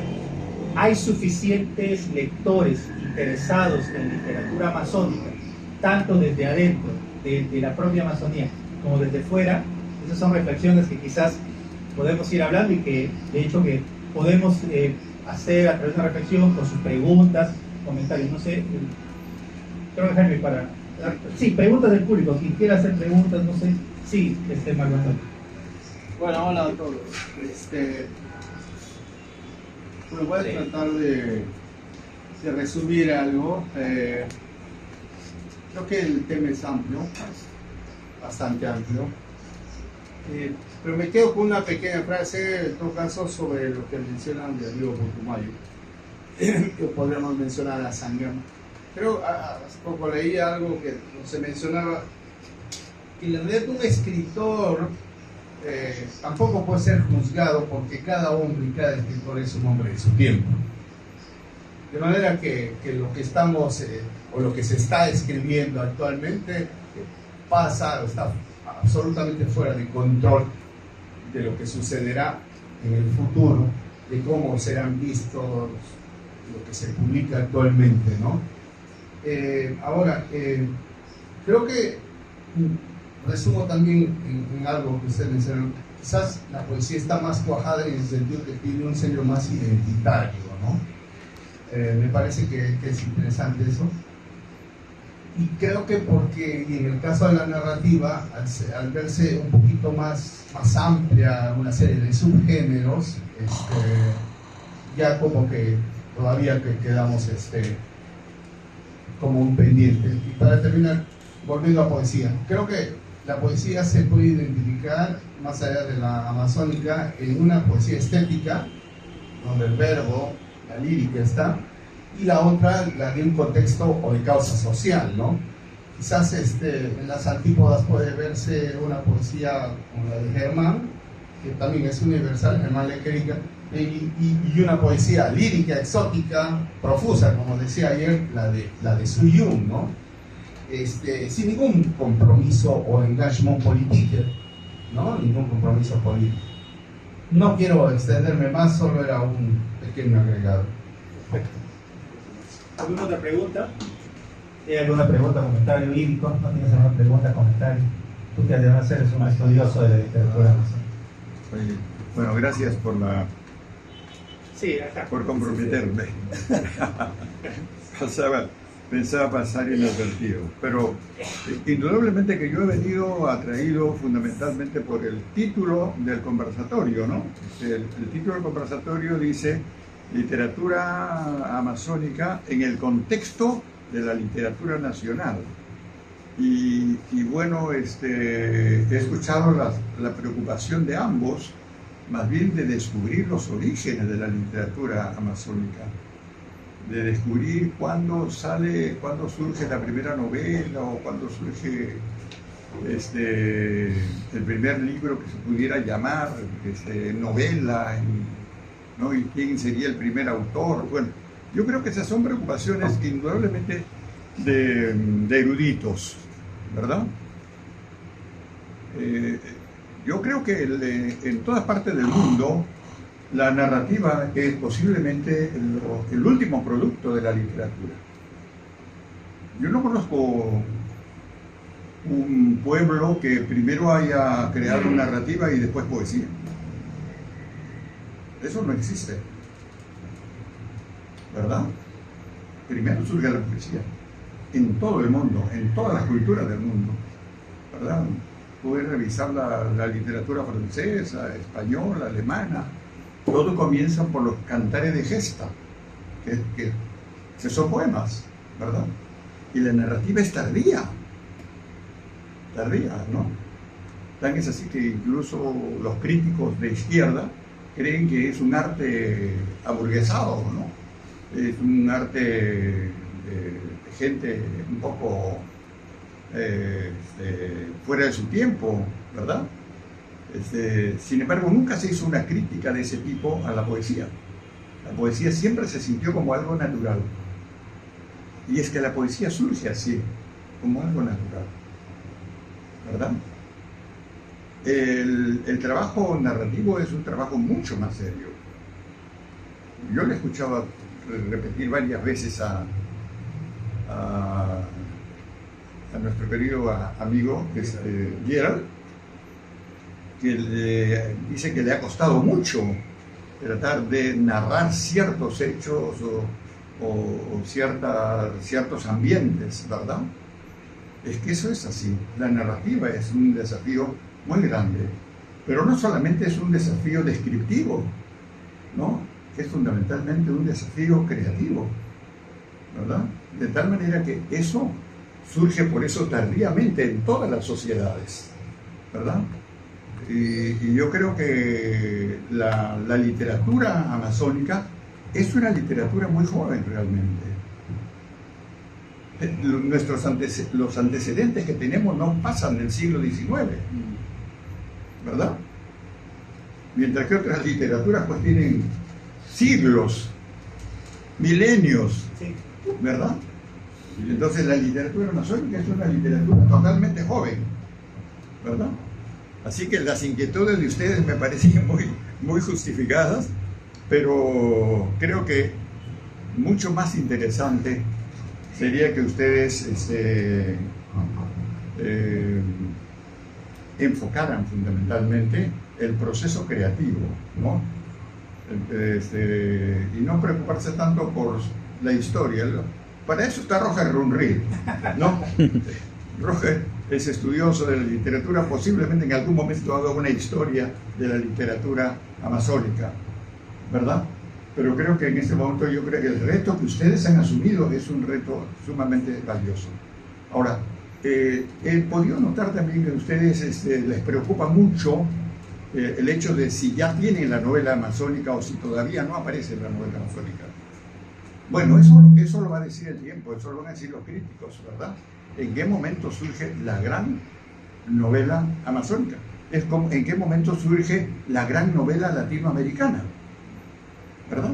hay suficientes lectores interesados en literatura amazónica, tanto desde adentro, de la propia Amazonía, como desde fuera, Esas son reflexiones que quizás podemos ir hablando y que de hecho que podemos hacer a través de una reflexión con sus preguntas, comentarios. No sé, quiero dejarme para... Sí, preguntas del público. Quien quiera hacer preguntas, no sé. Sí, Marco Antonio. Bueno, hola a todos. Bueno, voy a tratar de resumir algo. Creo que el tema es amplio, bastante amplio. Pero me quedo con una pequeña frase, en todo caso, sobre lo que mencionan de Diego Putumayo. Que podríamos mencionar a Sangam. Creo, hace poco leí algo que se mencionaba, que en realidad un escritor tampoco puede ser juzgado porque cada hombre y cada escritor es un hombre de su tiempo. De manera que lo que estamos, o lo que se está escribiendo actualmente, pasa o está absolutamente fuera de control de lo que sucederá en el futuro, de cómo serán vistos lo que se publica actualmente, ¿no? Ahora, creo que resumo también en algo que usted mencionó. Quizás la poesía está más cuajada en el sentido que tiene un sello más identitario, ¿no? Me parece que es interesante eso. Y creo que porque en el caso de la narrativa, al verse un poquito más amplia una serie de subgéneros, ya como que todavía quedamos como un pendiente. Y para terminar, volviendo a poesía, creo que la poesía se puede identificar, más allá de la amazónica, en una poesía estética, donde el verbo, la lírica está, y la otra, la de un contexto o de causa social, ¿no? Quizás en las antípodas puede verse una poesía como la de Germán, que también es universal, Germán Leclerc, y una poesía lírica, exótica, profusa, como decía ayer, la de Su Yun, ¿no? Sin ningún compromiso o engagement político, ¿no? Ningún compromiso político. No quiero extenderme más, solo era un pequeño agregado. Perfecto. ¿Alguna otra pregunta? ¿Hay alguna pregunta, comentario, Írico? ¿No tienes alguna pregunta, comentario? Tú que además eres un estudioso de la literatura. Bueno, gracias por Sí, acá. por comprometerme. Pensaba pasar inadvertido, pero indudablemente que yo he venido atraído fundamentalmente por el título del conversatorio, ¿no? El título del conversatorio dice Literatura amazónica en el contexto de la literatura nacional. Y bueno, he escuchado la preocupación de ambos, más bien de descubrir los orígenes de la literatura amazónica, de descubrir cuándo surge la primera novela o cuándo surge el primer libro que se pudiera llamar novela, ¿no? Y quién sería el primer autor. Bueno, yo creo que esas son preocupaciones indudablemente de eruditos, ¿verdad? Yo creo que en todas partes del mundo la narrativa es posiblemente el último producto de la literatura. Yo no conozco un pueblo que primero haya creado narrativa y después poesía. Eso no existe, ¿verdad? Primero surge la poesía en todo el mundo, en todas las culturas del mundo, ¿verdad? Puedes revisar la literatura francesa, española, alemana. Todo comienza por los cantares de gesta, que son poemas, ¿verdad? Y la narrativa es tardía, ¿no? Tan es así que incluso los críticos de izquierda creen que es un arte aburguesado, ¿no? Es un arte de gente un poco fuera de su tiempo, ¿verdad? Sin embargo, nunca se hizo una crítica de ese tipo a la poesía. La poesía siempre se sintió como algo natural. Y es que la poesía surge así, como algo natural, ¿verdad? El trabajo narrativo es un trabajo mucho más serio. Yo le escuchaba repetir varias veces a nuestro querido amigo Gerald, que dice que le ha costado mucho tratar de narrar ciertos hechos o ciertos ambientes, ¿verdad? Es que eso es así. La narrativa es un desafío muy grande, pero no solamente es un desafío descriptivo, ¿no? Es fundamentalmente un desafío creativo, ¿verdad? De tal manera que eso surge por eso tardíamente en todas las sociedades, ¿verdad? Y yo creo que la literatura amazónica es una literatura muy joven realmente. Los antecedentes que tenemos no pasan del siglo XIX, ¿verdad? Mientras que otras literaturas pues tienen siglos, milenios, ¿verdad? Entonces la literatura amazónica es una literatura totalmente joven, ¿verdad? Así que las inquietudes de ustedes me parecían muy justificadas, pero creo que mucho más interesante sería que ustedes enfocaran fundamentalmente el proceso creativo, ¿no? Y no preocuparse tanto por la historia. Para eso está Roger Runried, ¿no? Roger es estudioso de la literatura, posiblemente en algún momento haga una historia de la literatura amazónica, ¿verdad? Pero creo que en este momento yo creo que el reto que ustedes han asumido es un reto sumamente valioso. Ahora, he podido notar también que a ustedes les preocupa mucho el hecho de si ya tienen la novela amazónica o si todavía no aparece la novela amazónica. Bueno, eso lo va a decir el tiempo, eso lo van a decir los críticos, ¿verdad? ¿En qué momento surge la gran novela amazónica? Es como en qué momento surge la gran novela latinoamericana, ¿verdad?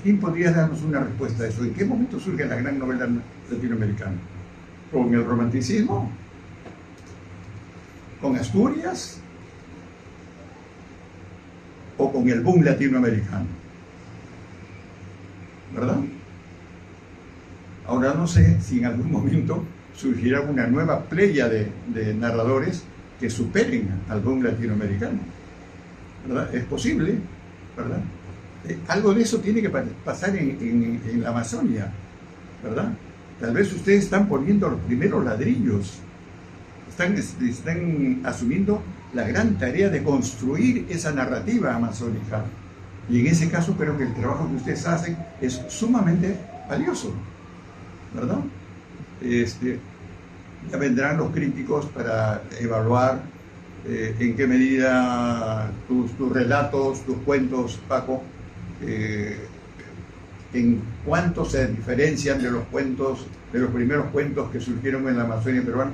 ¿Quién podría darnos una respuesta a eso? ¿En qué momento surge la gran novela latinoamericana? ¿Con el romanticismo? ¿Con Asturias? ¿O con el boom latinoamericano? ¿Verdad? Ahora no sé si en algún momento surgirá una nueva playa de narradores que superen al boom latinoamericano, ¿verdad? Es posible, ¿verdad? Algo de eso tiene que pasar en la Amazonia, ¿verdad? Tal vez ustedes están poniendo los primeros ladrillos, están asumiendo la gran tarea de construir esa narrativa amazónica. Y en ese caso creo que el trabajo que ustedes hacen es sumamente valioso, ¿verdad? Ya vendrán los críticos para evaluar en qué medida tus relatos, tus cuentos, Paco, en cuánto se diferencian de los cuentos, de los primeros cuentos que surgieron en la Amazonia peruana.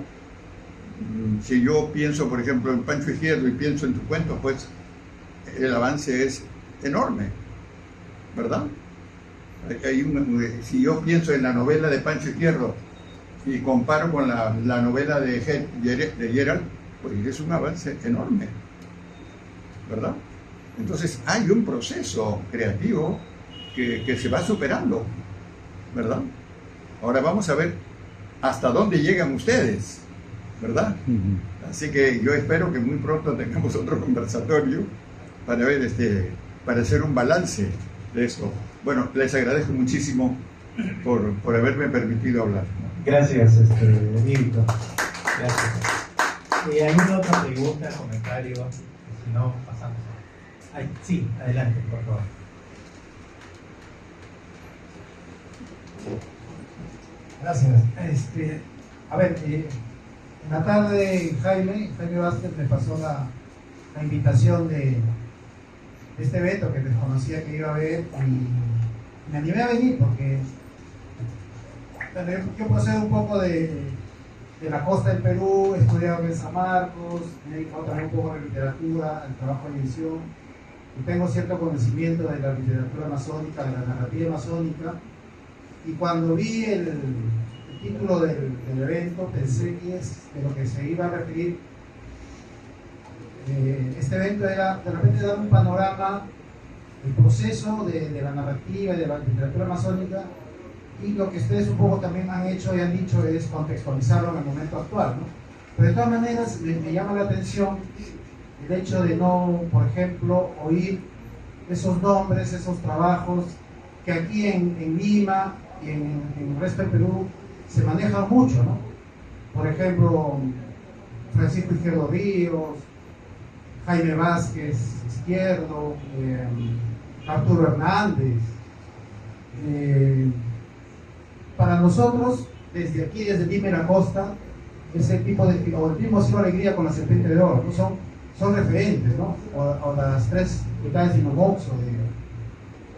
Si yo pienso, por ejemplo, en Pancho Izquierdo y pienso en tus cuentos, pues el avance es enorme, ¿verdad? Si yo pienso en la novela de Pancho Izquierdo y comparo con la novela de Gerald, pues es un avance enorme, ¿verdad? Entonces hay un proceso creativo que se va superando, ¿verdad? Ahora vamos a ver hasta dónde llegan ustedes, ¿verdad? Así que yo espero que muy pronto tengamos otro conversatorio para ver para hacer un balance de esto. Bueno, les agradezco muchísimo por haberme permitido hablar. Gracias, Emilio. Gracias. ¿Alguna otra pregunta, comentario? Si no, pasamos. Sí, adelante, por favor. Gracias. A ver, en la tarde Jaime Vázquez me pasó la invitación de este evento que desconocía que iba a haber y me animé a venir porque yo procedo un poco de la costa del Perú, he estudiado en San Marcos, me he dedicado también un poco a la literatura, al trabajo de edición y tengo cierto conocimiento de la literatura amazónica, de la narrativa amazónica, y cuando vi el título del evento pensé que es de lo que se iba a referir. Este evento era de repente dar un panorama del proceso de la narrativa y de la literatura amazónica, y lo que ustedes un poco también han hecho y han dicho es contextualizarlo en el momento actual, ¿no? Pero de todas maneras me llama la atención el hecho de no, por ejemplo, oír esos nombres, esos trabajos que aquí en Lima y en el resto del Perú se manejan mucho, ¿no? Por ejemplo, Francisco Izquierdo Ríos, Jaime Vázquez Izquierdo, Arturo Hernández. Para nosotros, desde aquí, desde Lima y la costa, ese tipo de, o el mismo Cielo Alegría con la Serpiente de Oro, ¿no? Son referentes, ¿no? O las tres mitades de Inomoxo,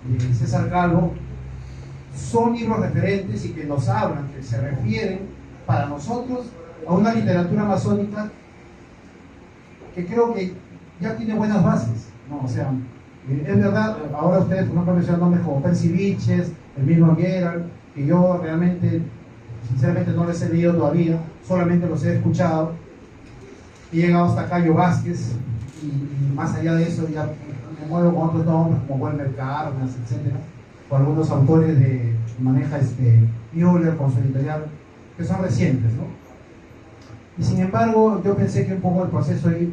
de César Calvo, son libros referentes y que nos hablan, que se refieren para nosotros a una literatura masónica que creo que ya tiene buenas bases, ¿no? O sea, es verdad, ahora ustedes por ejemplo mencionan nombres como Percy Biches, el mismo Gerald, que yo realmente, sinceramente no les he leído todavía, solamente los he escuchado. He llegado hasta Cayo Vázquez y más allá de eso ya me muevo con otros nombres como Wilmer Cárdenas, etcétera, o algunos autores de maneja Müller con su editorial, que son recientes, ¿no? Y sin embargo, yo pensé que un poco el proceso de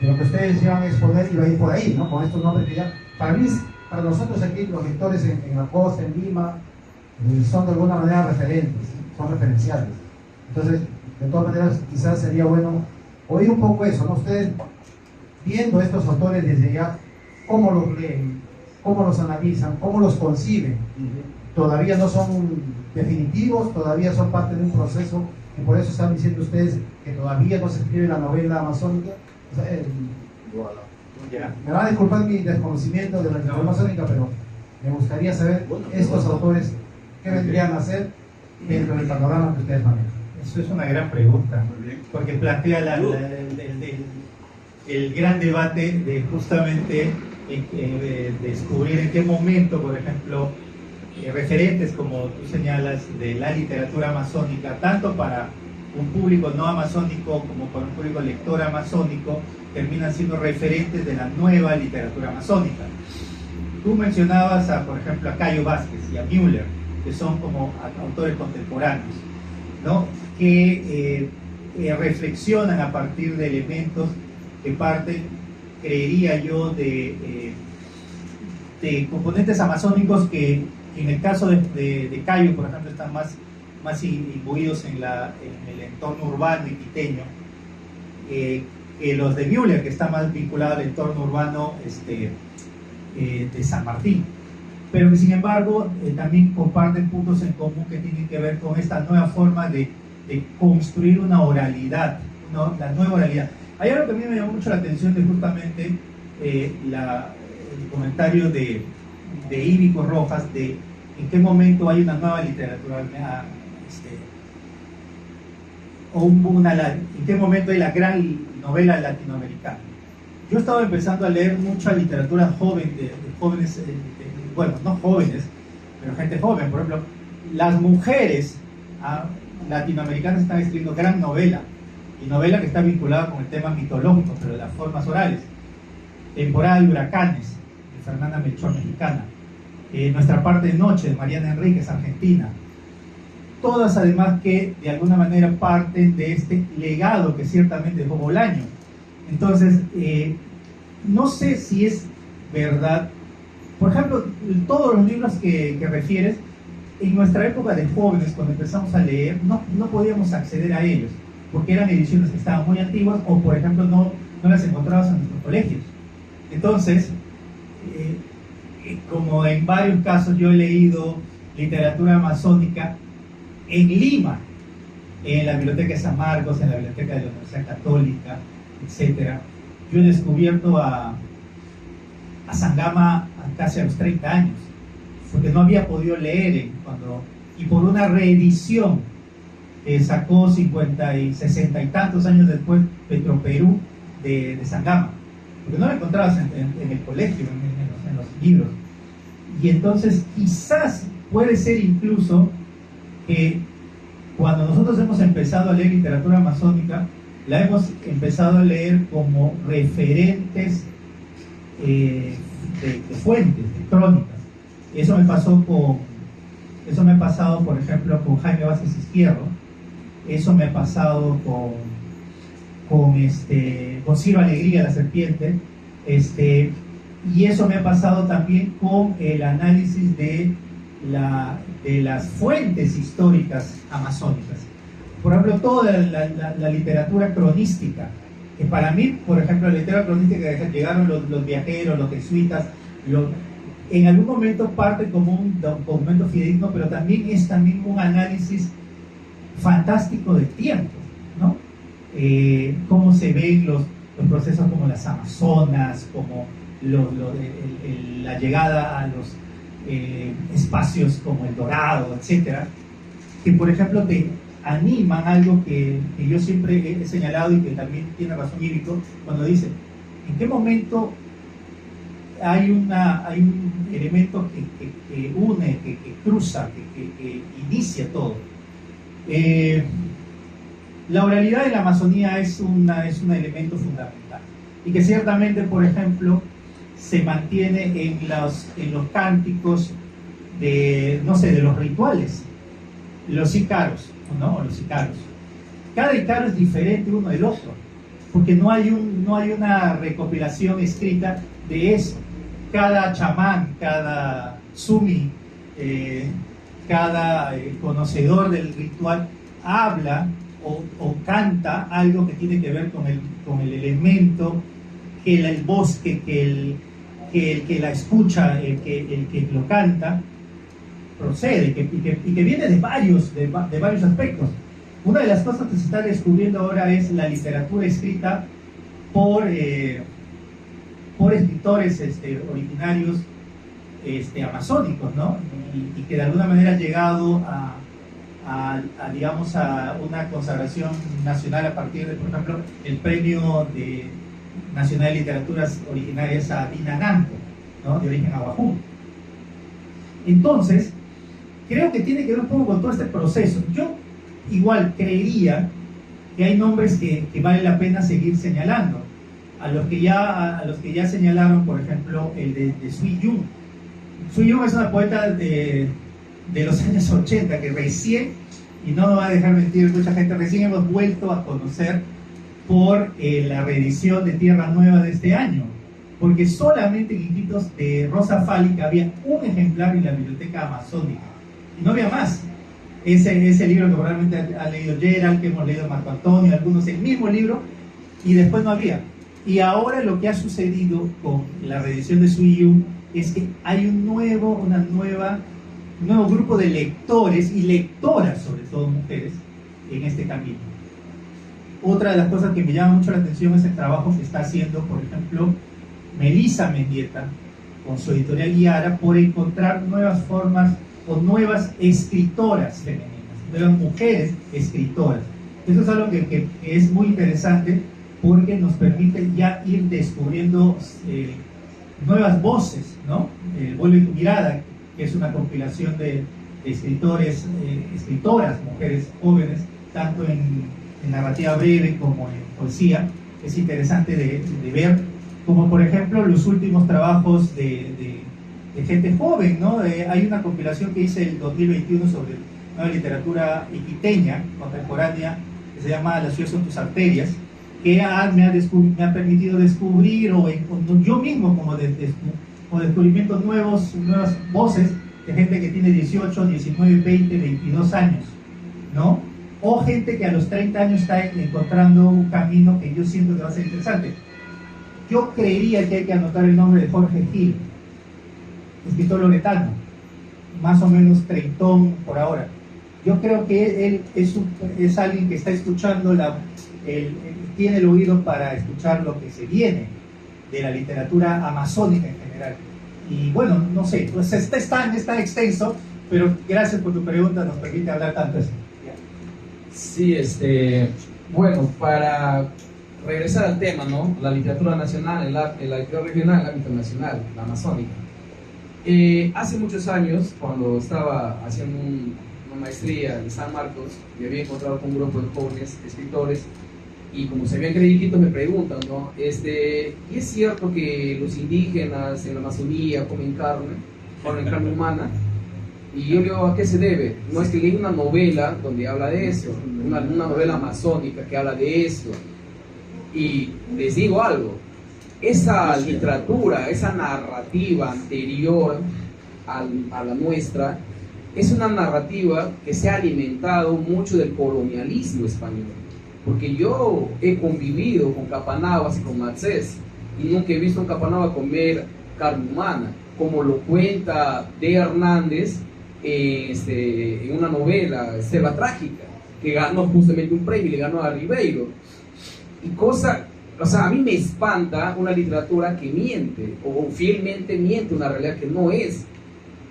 lo que ustedes iban a exponer iba a ir por ahí, ¿no? Con estos nombres que ya, para mí, para nosotros aquí, los lectores en la costa, en Lima, son de alguna manera referentes, son referenciales. Entonces, de todas maneras, quizás sería bueno oír un poco eso, ¿no? Ustedes, viendo estos autores desde ya, cómo los leen, cómo los analizan, cómo los conciben. Todavía no son definitivos, todavía son parte de un proceso, y por eso están diciendo ustedes que todavía no se escribe la novela amazónica. O sea, me van a disculpar mi desconocimiento de la literatura amazónica, pero me gustaría saber estos autores qué vendrían a hacer dentro del panorama que ustedes manejan. Eso es una gran pregunta, porque plantea el gran debate de justamente descubrir en qué momento, por ejemplo, referentes como tú señalas de la literatura amazónica, tanto para un público no amazónico como para un público lector amazónico, terminan siendo referentes de la nueva literatura amazónica. Tú mencionabas, por ejemplo, a Cayo Vázquez y a Müller, que son como autores contemporáneos, ¿no? Que reflexionan a partir de elementos que parten, creería yo, de componentes amazónicos que en el caso de Cayo, por ejemplo, están más imbuidos en el entorno urbano y quiteño, que los de Müller, que está más vinculado al entorno urbano de San Martín, pero que sin embargo también comparten puntos en común que tienen que ver con esta nueva forma de construir una oralidad, ¿no? La nueva oralidad. Hay algo que a mí me llamó mucho la atención de justamente el comentario de Írico Rojas de en qué momento hay una nueva literatura, en qué momento hay la gran novela latinoamericana. Yo estaba empezando a leer mucha literatura joven, de jóvenes, bueno, no jóvenes, pero gente joven. Por ejemplo, las mujeres latinoamericanas están escribiendo gran novela, y novela que está vinculada con el tema mitológico, pero de las formas orales. Temporada de huracanes, de Fernanda Melchor, mexicana. Nuestra parte de noche, de Mariana Enríquez, argentina. Todas además que de alguna manera parten de este legado que ciertamente dejó Bolaño. Entonces, no sé si es verdad. Por ejemplo, todos los libros que refieres, en nuestra época de jóvenes, cuando empezamos a leer, no podíamos acceder a ellos, porque eran ediciones que estaban muy antiguas, o por ejemplo no las encontrabas en nuestros colegios. Entonces, como en varios casos yo he leído literatura amazónica en Lima, en la Biblioteca de San Marcos, en la Biblioteca de la Universidad Católica, etc. Yo he descubierto a Sangama casi a los 30 años, porque no había podido leer y por una reedición sacó 50 y 60 y tantos años después Petroperú de Sangama, porque no lo encontrabas en el colegio, en los libros. Y entonces quizás puede ser incluso que cuando nosotros hemos empezado a leer literatura amazónica, la hemos empezado a leer como referentes de fuentes, de crónicas. Eso me pasó por ejemplo, con Jaime Vázquez Izquierdo, Eso me ha pasado con Ciro Alegría, la serpiente, y eso me ha pasado también con el análisis de las fuentes históricas amazónicas. Por ejemplo, toda la literatura cronística, que para mí, por ejemplo, la literatura cronística que llegaron los viajeros, los jesuitas, en algún momento parte como un documento fidedigno, pero también es un análisis fantástico del tiempo, ¿no? Cómo se ven los procesos como las Amazonas, como la llegada a los espacios como el Dorado, etcétera, que por ejemplo te animan algo que yo siempre he señalado y que también tiene razón Írico cuando dice, ¿en qué momento hay un elemento que une, que cruza, que inicia todo? La oralidad de la Amazonía es un elemento fundamental y que ciertamente, por ejemplo, se mantiene en los cánticos de los rituales, los ícaros, ¿no? O los icaros. Cada ícaro es diferente uno del otro, porque no hay una recopilación escrita de eso. Cada chamán, cada sumi, cada conocedor del ritual habla o canta algo que tiene que ver con el elemento que el bosque, que el que la escucha, el que lo canta, procede, y que viene de varios aspectos. Una de las cosas que se está descubriendo ahora es la literatura escrita por escritores originarios amazónicos, ¿no? Y que de alguna manera ha llegado digamos, a una consagración nacional a partir de, por ejemplo, el Premio Nacional de Literaturas Originarias a Dinanampo, ¿no? De origen aguajún. Entonces, creo que tiene que ver un poco con todo este proceso. Yo igual creería que hay nombres que vale la pena seguir señalando. A los que ya señalaron, por ejemplo, el de Sui Yun. Sui Yun es una poeta de los años 80 que recién, y no me va a dejar mentir mucha gente, recién hemos vuelto a conocer por la reedición de Tierra Nueva de este año, porque solamente en Iquitos de Rosa Fálica había un ejemplar en la biblioteca amazónica y no había más. Ese libro que probablemente ha leído Gerald, que hemos leído Marco Antonio, algunos, el mismo libro, y después no había. Y ahora lo que ha sucedido con la reedición de Sui Yun es que hay un nuevo grupo de lectores y lectoras, sobre todo mujeres, en este camino. Otra de las cosas que me llama mucho la atención es el trabajo que está haciendo, por ejemplo, Melissa Mendieta, con su editorial Guiara, por encontrar nuevas formas o nuevas escritoras femeninas, nuevas mujeres escritoras. Eso es algo que es muy interesante, porque nos permite ya ir descubriendo nuevas voces, ¿no? Vuelve tu mirada, que es una compilación de escritores, escritoras, mujeres jóvenes, tanto en narrativa breve como en poesía. Es interesante de ver, como por ejemplo los últimos trabajos de gente joven, ¿no? Hay una compilación que hice el 2021 sobre nueva literatura iquiteña, contemporánea, que se llama Las ciudades son tus arterias, que me ha permitido descubrir, yo mismo como descubrimientos nuevas voces de gente que tiene 18, 19, 20, 22 años, ¿no? O gente que a los 30 años está encontrando un camino que yo siento que va a ser interesante. Yo creería que hay que anotar el nombre de Jorge Gil, escritor loretano, más o menos treintón por ahora. Yo creo que él es alguien que está escuchando tiene el oído para escuchar lo que se viene de la literatura amazónica en general. Y bueno, no sé, pues es tan extenso, pero gracias por tu pregunta, nos permite hablar tanto eso. Sí, bueno, para regresar al tema, ¿no? La literatura nacional, la literatura regional, el ámbito nacional, la amazónica. Hace muchos años, cuando estaba haciendo una maestría en San Marcos, me había encontrado con un grupo de jóvenes escritores. Y como se habían creído, me preguntan, ¿no? ¿Y es cierto que los indígenas en la Amazonía comen carne humana? Y yo le digo, ¿a qué se debe? No, es que leí una novela donde habla de eso, una novela amazónica que habla de eso. Y les digo algo, esa literatura, esa narrativa anterior a la nuestra, es una narrativa que se ha alimentado mucho del colonialismo español. Porque yo he convivido con capanaguas y con matzés, y nunca he visto a un capanagua comer carne humana, como lo cuenta D. Hernández en una novela, Selva Trágica, que ganó justamente un premio y le ganó a Ribeiro. Y o sea, a mí me espanta una literatura que miente, o fielmente miente una realidad que no es,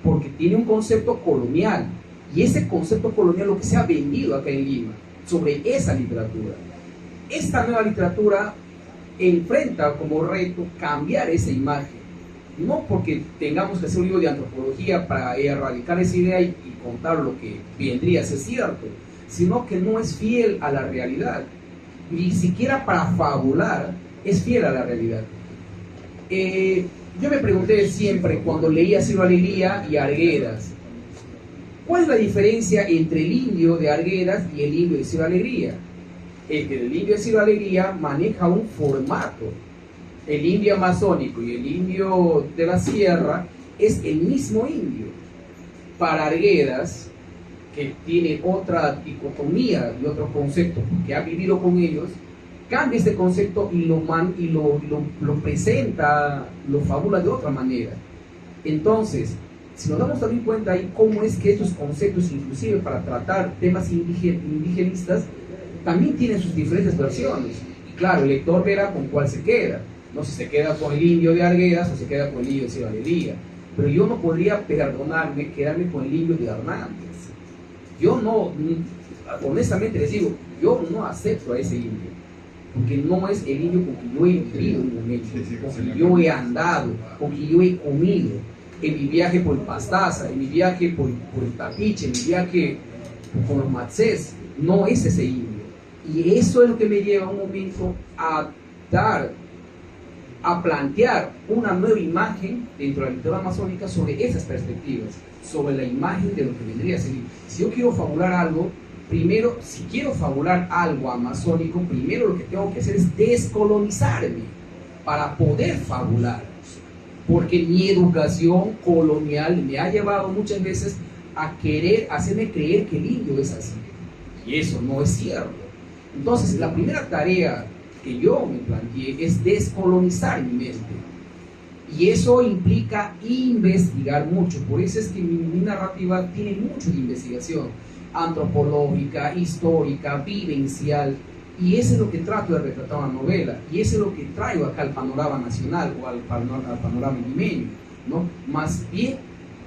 porque tiene un concepto colonial, y ese concepto colonial lo que se ha vendido acá en Lima, sobre esa literatura. Esta nueva literatura enfrenta como reto cambiar esa imagen, no porque tengamos que hacer un libro de antropología para erradicar esa idea y contar lo que vendría a ser cierto, sino que no es fiel a la realidad, ni siquiera para fabular es fiel a la realidad. Yo me pregunté siempre cuando leía Ciro Alegría y Arguedas, ¿cuál es la diferencia entre el indio de Arguedas y el indio de Ciro Alegría? El indio de Ciro Alegría maneja un formato. El indio amazónico y el indio de la sierra es el mismo indio. Para Arguedas, que tiene otra dicotomía y otro concepto, porque ha vivido con ellos, cambia este concepto y lo presenta, lo fabula de otra manera. Entonces, si nos damos también cuenta ahí cómo es que estos conceptos, inclusive para tratar temas indigenistas, también tienen sus diferentes versiones. Y claro, el lector verá con cuál se queda. No sé si se queda con el indio de Arguedas o se queda con el indio de Ciro Alegría. Pero yo no podría perdonarme quedarme con el indio de Hernández. Yo no, honestamente les digo, yo no acepto a ese indio. Porque no es el indio con que yo he vivido un momento, con que yo he andado, con que yo he comido. En mi viaje por Pastaza, en mi viaje por el Tapiche, en mi viaje con los matzés, no es ese indio. Y eso es lo que me lleva un momento a plantear una nueva imagen dentro de la literatura amazónica sobre esas perspectivas, sobre la imagen de lo que vendría a ser. Si yo quiero fabular algo, primero, si quiero fabular algo amazónico, primero lo que tengo que hacer es descolonizarme para poder fabular. Porque mi educación colonial me ha llevado muchas veces a querer hacerme creer que el indio es así. Y eso no es cierto. Entonces, la primera tarea que yo me planteé es descolonizar mi mente. Y eso implica investigar mucho. Por eso es que mi narrativa tiene mucho de investigación antropológica, histórica, vivencial. Y eso es lo que trato de retratar en la novela. Y eso es lo que traigo acá al panorama nacional o al panorama limeño, ¿no? Más bien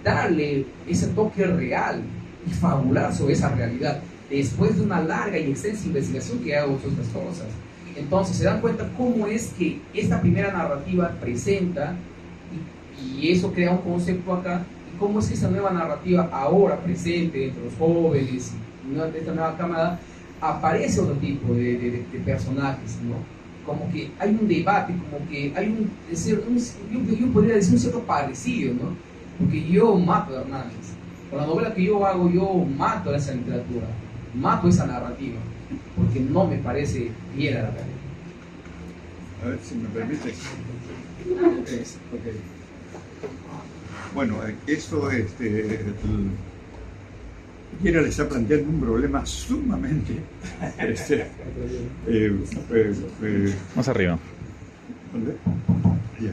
darle ese toque real y fabular sobre esa realidad después de una larga y extensa investigación que hago sobre estas cosas. Entonces se dan cuenta cómo es que esta primera narrativa presenta y eso crea un concepto acá, y cómo es que esta nueva narrativa ahora presente entre los jóvenes y esta nueva camada aparece otro tipo de personajes, ¿no? Como que hay un debate, como que hay yo podría decir un cierto parecido, ¿no? Porque yo mato a Hernández. Con la novela que yo hago, yo mato a esa literatura, mato esa narrativa, porque no me parece fiel a la realidad. A ver si me permite. Okay. Bueno, esto Quiera le está planteando un problema sumamente más arriba. ¿Dónde? Ya.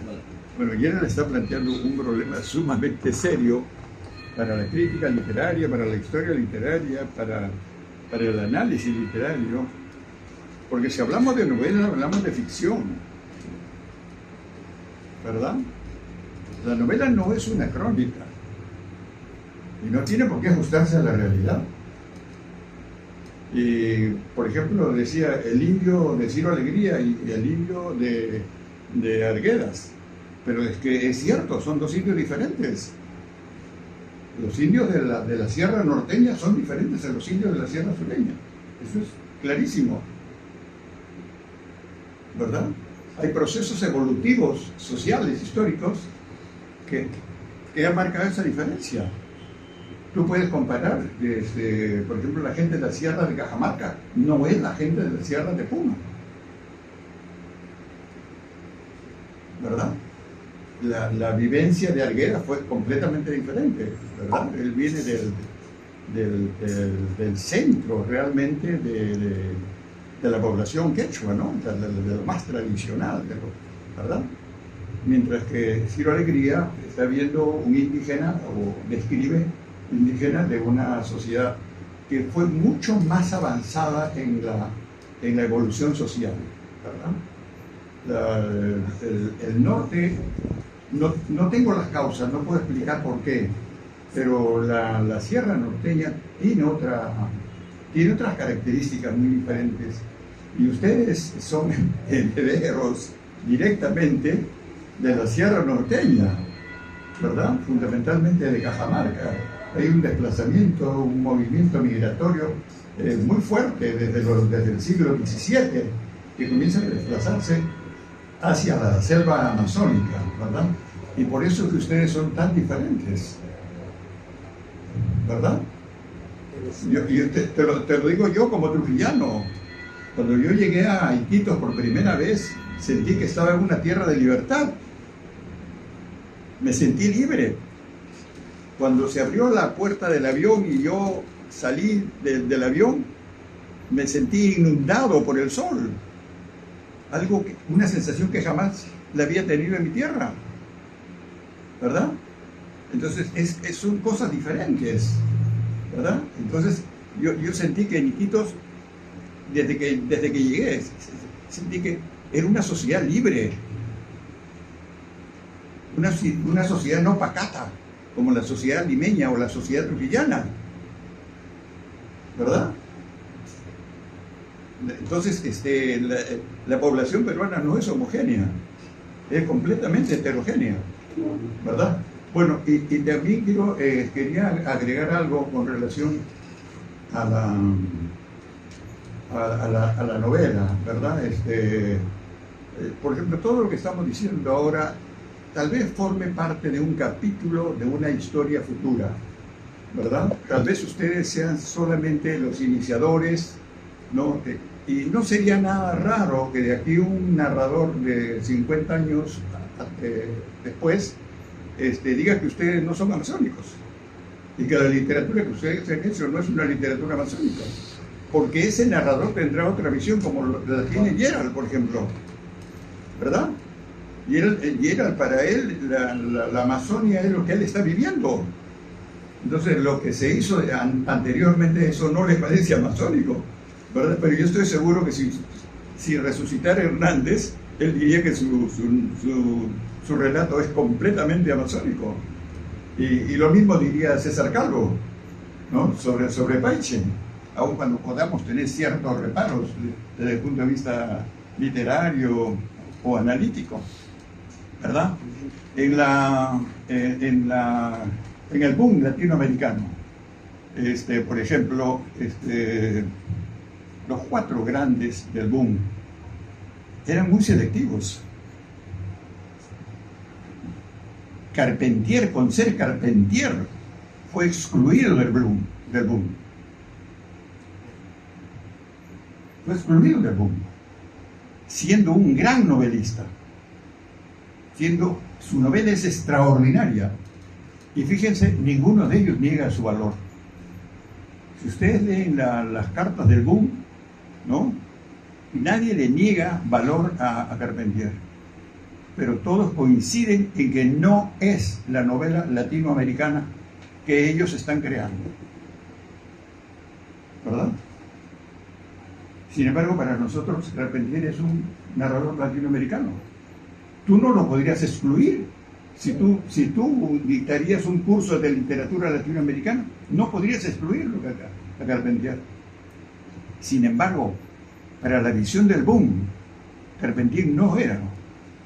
Bueno, Quiera le está planteando un problema sumamente serio para la crítica literaria, para la historia literaria, para el análisis literario, porque si hablamos de novela, hablamos de ficción, ¿verdad? La novela no es una crónica y no tiene por qué ajustarse a la realidad. Y, por ejemplo, decía el indio de Ciro Alegría y el indio de Arguedas, pero es que es cierto, son dos indios diferentes. Los indios de la Sierra Norteña son diferentes a los indios de la Sierra Sureña. Eso es clarísimo, ¿verdad? Hay procesos evolutivos, sociales, históricos, que han marcado esa diferencia. Tú puedes comparar, por ejemplo, la gente de la Sierra de Cajamarca no es la gente de la Sierra de Puma, ¿verdad? La vivencia de Alguera fue completamente diferente, ¿verdad? Él viene del centro realmente de la población quechua, ¿no? De lo más tradicional, ¿verdad? Mientras que Ciro Alegría está viendo un indígena, o describe indígena de una sociedad que fue mucho más avanzada en la evolución social, ¿verdad? El norte, no tengo las causas, no puedo explicar por qué, pero la Sierra Norteña tiene otras características muy diferentes, y ustedes son herederos directamente de la Sierra Norteña, ¿verdad? Fundamentalmente de Cajamarca. Hay un desplazamiento, un movimiento migratorio muy fuerte desde el siglo XVII, que comienza a desplazarse hacia la selva amazónica, ¿verdad? Y por eso es que ustedes son tan diferentes, ¿verdad? Te lo digo yo como trujillano. Cuando yo llegué a Iquitos por primera vez, sentí que estaba en una tierra de libertad. Me sentí libre. Cuando se abrió la puerta del avión y yo salí del avión, me sentí inundado por el sol. Una sensación que jamás la había tenido en mi tierra, ¿verdad? Entonces, son cosas diferentes, ¿verdad? Entonces, yo sentí que en Iquitos, desde que llegué, sentí que era una sociedad libre, una sociedad no pacata, como la sociedad limeña o la sociedad trujillana, ¿verdad? Entonces, la población peruana no es homogénea, es completamente heterogénea, ¿verdad? Bueno, y también quería agregar algo con relación a la novela, ¿verdad? Por ejemplo, todo lo que estamos diciendo ahora tal vez forme parte de un capítulo de una historia futura, ¿verdad? Tal vez ustedes sean solamente los iniciadores, ¿no? Y no sería nada raro que de aquí un narrador de 50 años después diga que ustedes no son amazónicos y que la literatura que ustedes han hecho no es una literatura amazónica, porque ese narrador tendrá otra visión, como la tiene Gerald, por ejemplo, ¿verdad? Gerald, para él, la Amazonia es lo que él está viviendo. Entonces, lo que se hizo anteriormente, eso no le parece amazónico, ¿verdad? Pero yo estoy seguro que si resucitara Hernández, él diría que su relato es completamente amazónico. Y lo mismo diría César Calvo, ¿no? sobre Paiche, aun cuando podamos tener ciertos reparos desde el punto de vista literario o analítico, ¿verdad? En el boom latinoamericano, por ejemplo, los 4 grandes del boom eran muy selectivos. Carpentier, con ser Carpentier, fue excluido del boom. Fue excluido del boom, siendo un gran novelista, su novela es extraordinaria, y fíjense, ninguno de ellos niega su valor. Si ustedes leen las cartas del boom, ¿no? Nadie le niega valor a Carpentier, pero todos coinciden en que no es la novela latinoamericana que ellos están creando, ¿verdad? Sin embargo, para nosotros Carpentier es un narrador latinoamericano. Tú no lo podrías excluir. Si tú dictarías un curso de literatura latinoamericana, no podrías excluirlo a Carpentier. Sin embargo, para la visión del boom, Carpentier no era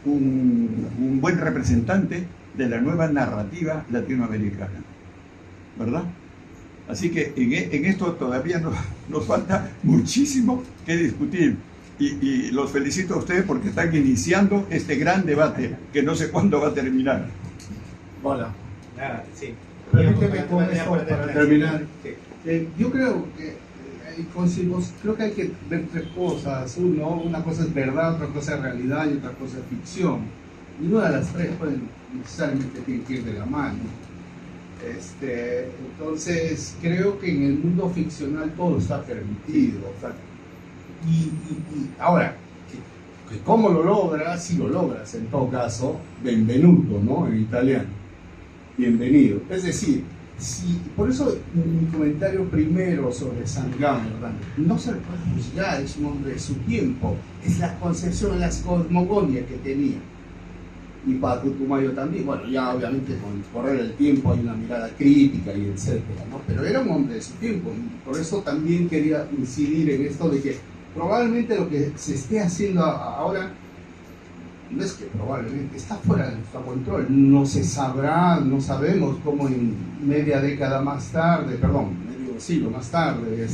un buen representante de la nueva narrativa latinoamericana, ¿verdad? Así que en esto todavía nos falta muchísimo que discutir. Y los felicito a ustedes porque están iniciando este gran debate que no sé cuándo va a terminar. Hola, sí. Permíteme con esto para terminar. Yo creo que creo que hay que ver tres cosas. Una cosa es verdad, otra cosa es realidad y otra cosa es ficción. Ninguna de las tres necesariamente tiene que ir de la mano. Entonces, creo que en el mundo ficcional todo está permitido. O sea, y ahora, que ¿cómo lo logras? Si lo logras, en todo caso, benvenuto, ¿no? En italiano. Bienvenido. Es decir, por eso mi comentario primero sobre Sangam, ¿verdad? No se le puede juzgar, es un hombre de su tiempo, es la concepción, la cosmogonía que tenía. Y para Putumayo también, bueno, ya obviamente con el correr del tiempo hay una mirada crítica y etcétera, ¿no? Pero era un hombre de su tiempo, y por eso también quería incidir en esto de que probablemente lo que se esté haciendo ahora, no es que probablemente, está fuera de nuestro control, no se sabrá, no sabemos cómo en medio siglo más tarde,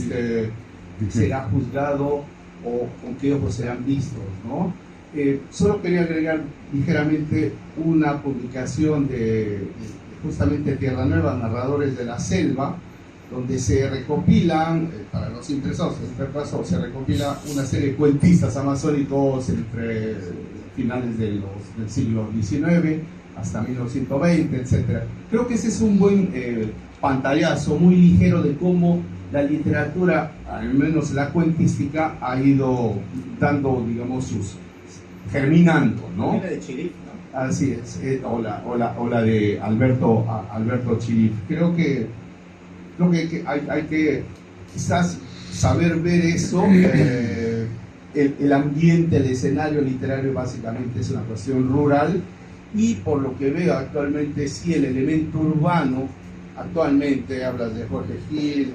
será juzgado o con qué ojos serán vistos, ¿no? Solo quería agregar ligeramente una publicación de justamente Tierra Nueva, Narradores de la Selva, donde se recopilan, para los interesados, se recopila una serie de cuentistas amazónicos entre finales del siglo XIX hasta 1920, etc. Creo que ese es un buen pantallazo muy ligero de cómo la literatura, al menos la cuentística, ha ido dando, digamos, germinando, ¿no? La de Chirif, ¿no? Así es, o la de Alberto Chirif. Creo que hay que quizás saber ver eso. El ambiente, el escenario literario básicamente es una cuestión rural, y por lo que veo actualmente sí el elemento urbano, actualmente hablas de Jorge Gil,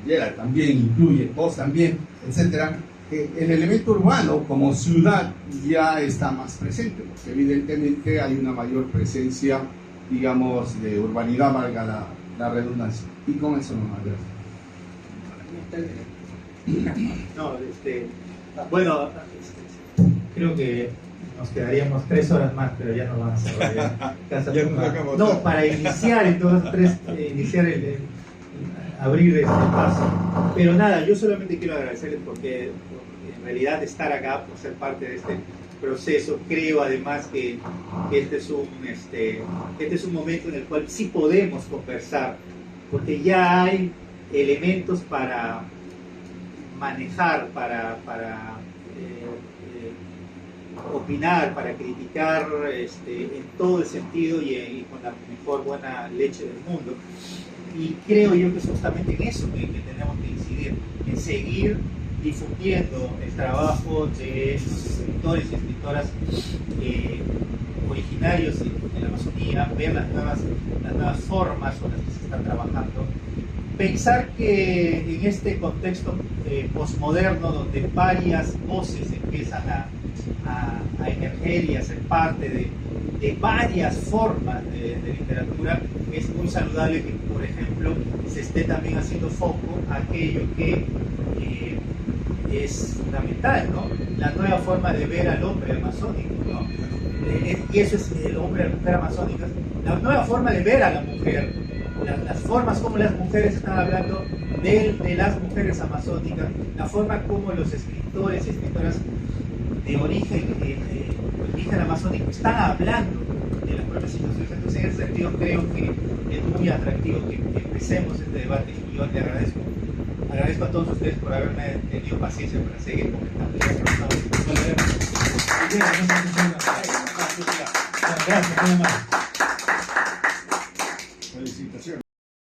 Gerard también incluye, vos también, etcétera. El elemento urbano como ciudad ya está más presente, porque evidentemente hay una mayor presencia, digamos, de urbanidad, valga la redundancia. Y con eso no más, gracias. No, bueno, creo que nos quedaríamos 3 horas más, pero ya no van a ser. No, para iniciar entonces abrir este paso. Pero nada, yo solamente quiero agradecerles porque en realidad estar acá, por ser parte de este proceso, creo además que este es un momento en el cual sí podemos conversar, porque ya hay elementos para manejar, para opinar, para criticar en todo el sentido y con la mejor buena leche del mundo. Y creo yo que es justamente en eso que tenemos que incidir, en seguir difundiendo el trabajo de los escritores y escritoras originarios de la Amazonía, ver las nuevas formas con las que se están trabajando. Pensar que en este contexto posmoderno, donde varias voces empiezan a emerger y a ser parte de varias formas de literatura, es muy saludable que, por ejemplo, se esté también haciendo foco a aquello que es fundamental, ¿no? La nueva forma de ver al hombre amazónico, ¿no? Y eso es el hombre, la mujer amazónica, la nueva forma de ver a la mujer, las formas como las mujeres están hablando de las mujeres amazónicas, la forma como los escritores y escritoras de origen amazónico están hablando de las propias situaciones. Entonces, en ese sentido, creo que es muy atractivo que empecemos este debate, y yo le agradezco a todos ustedes por haberme tenido paciencia para seguir comentando. Gracias, nada más.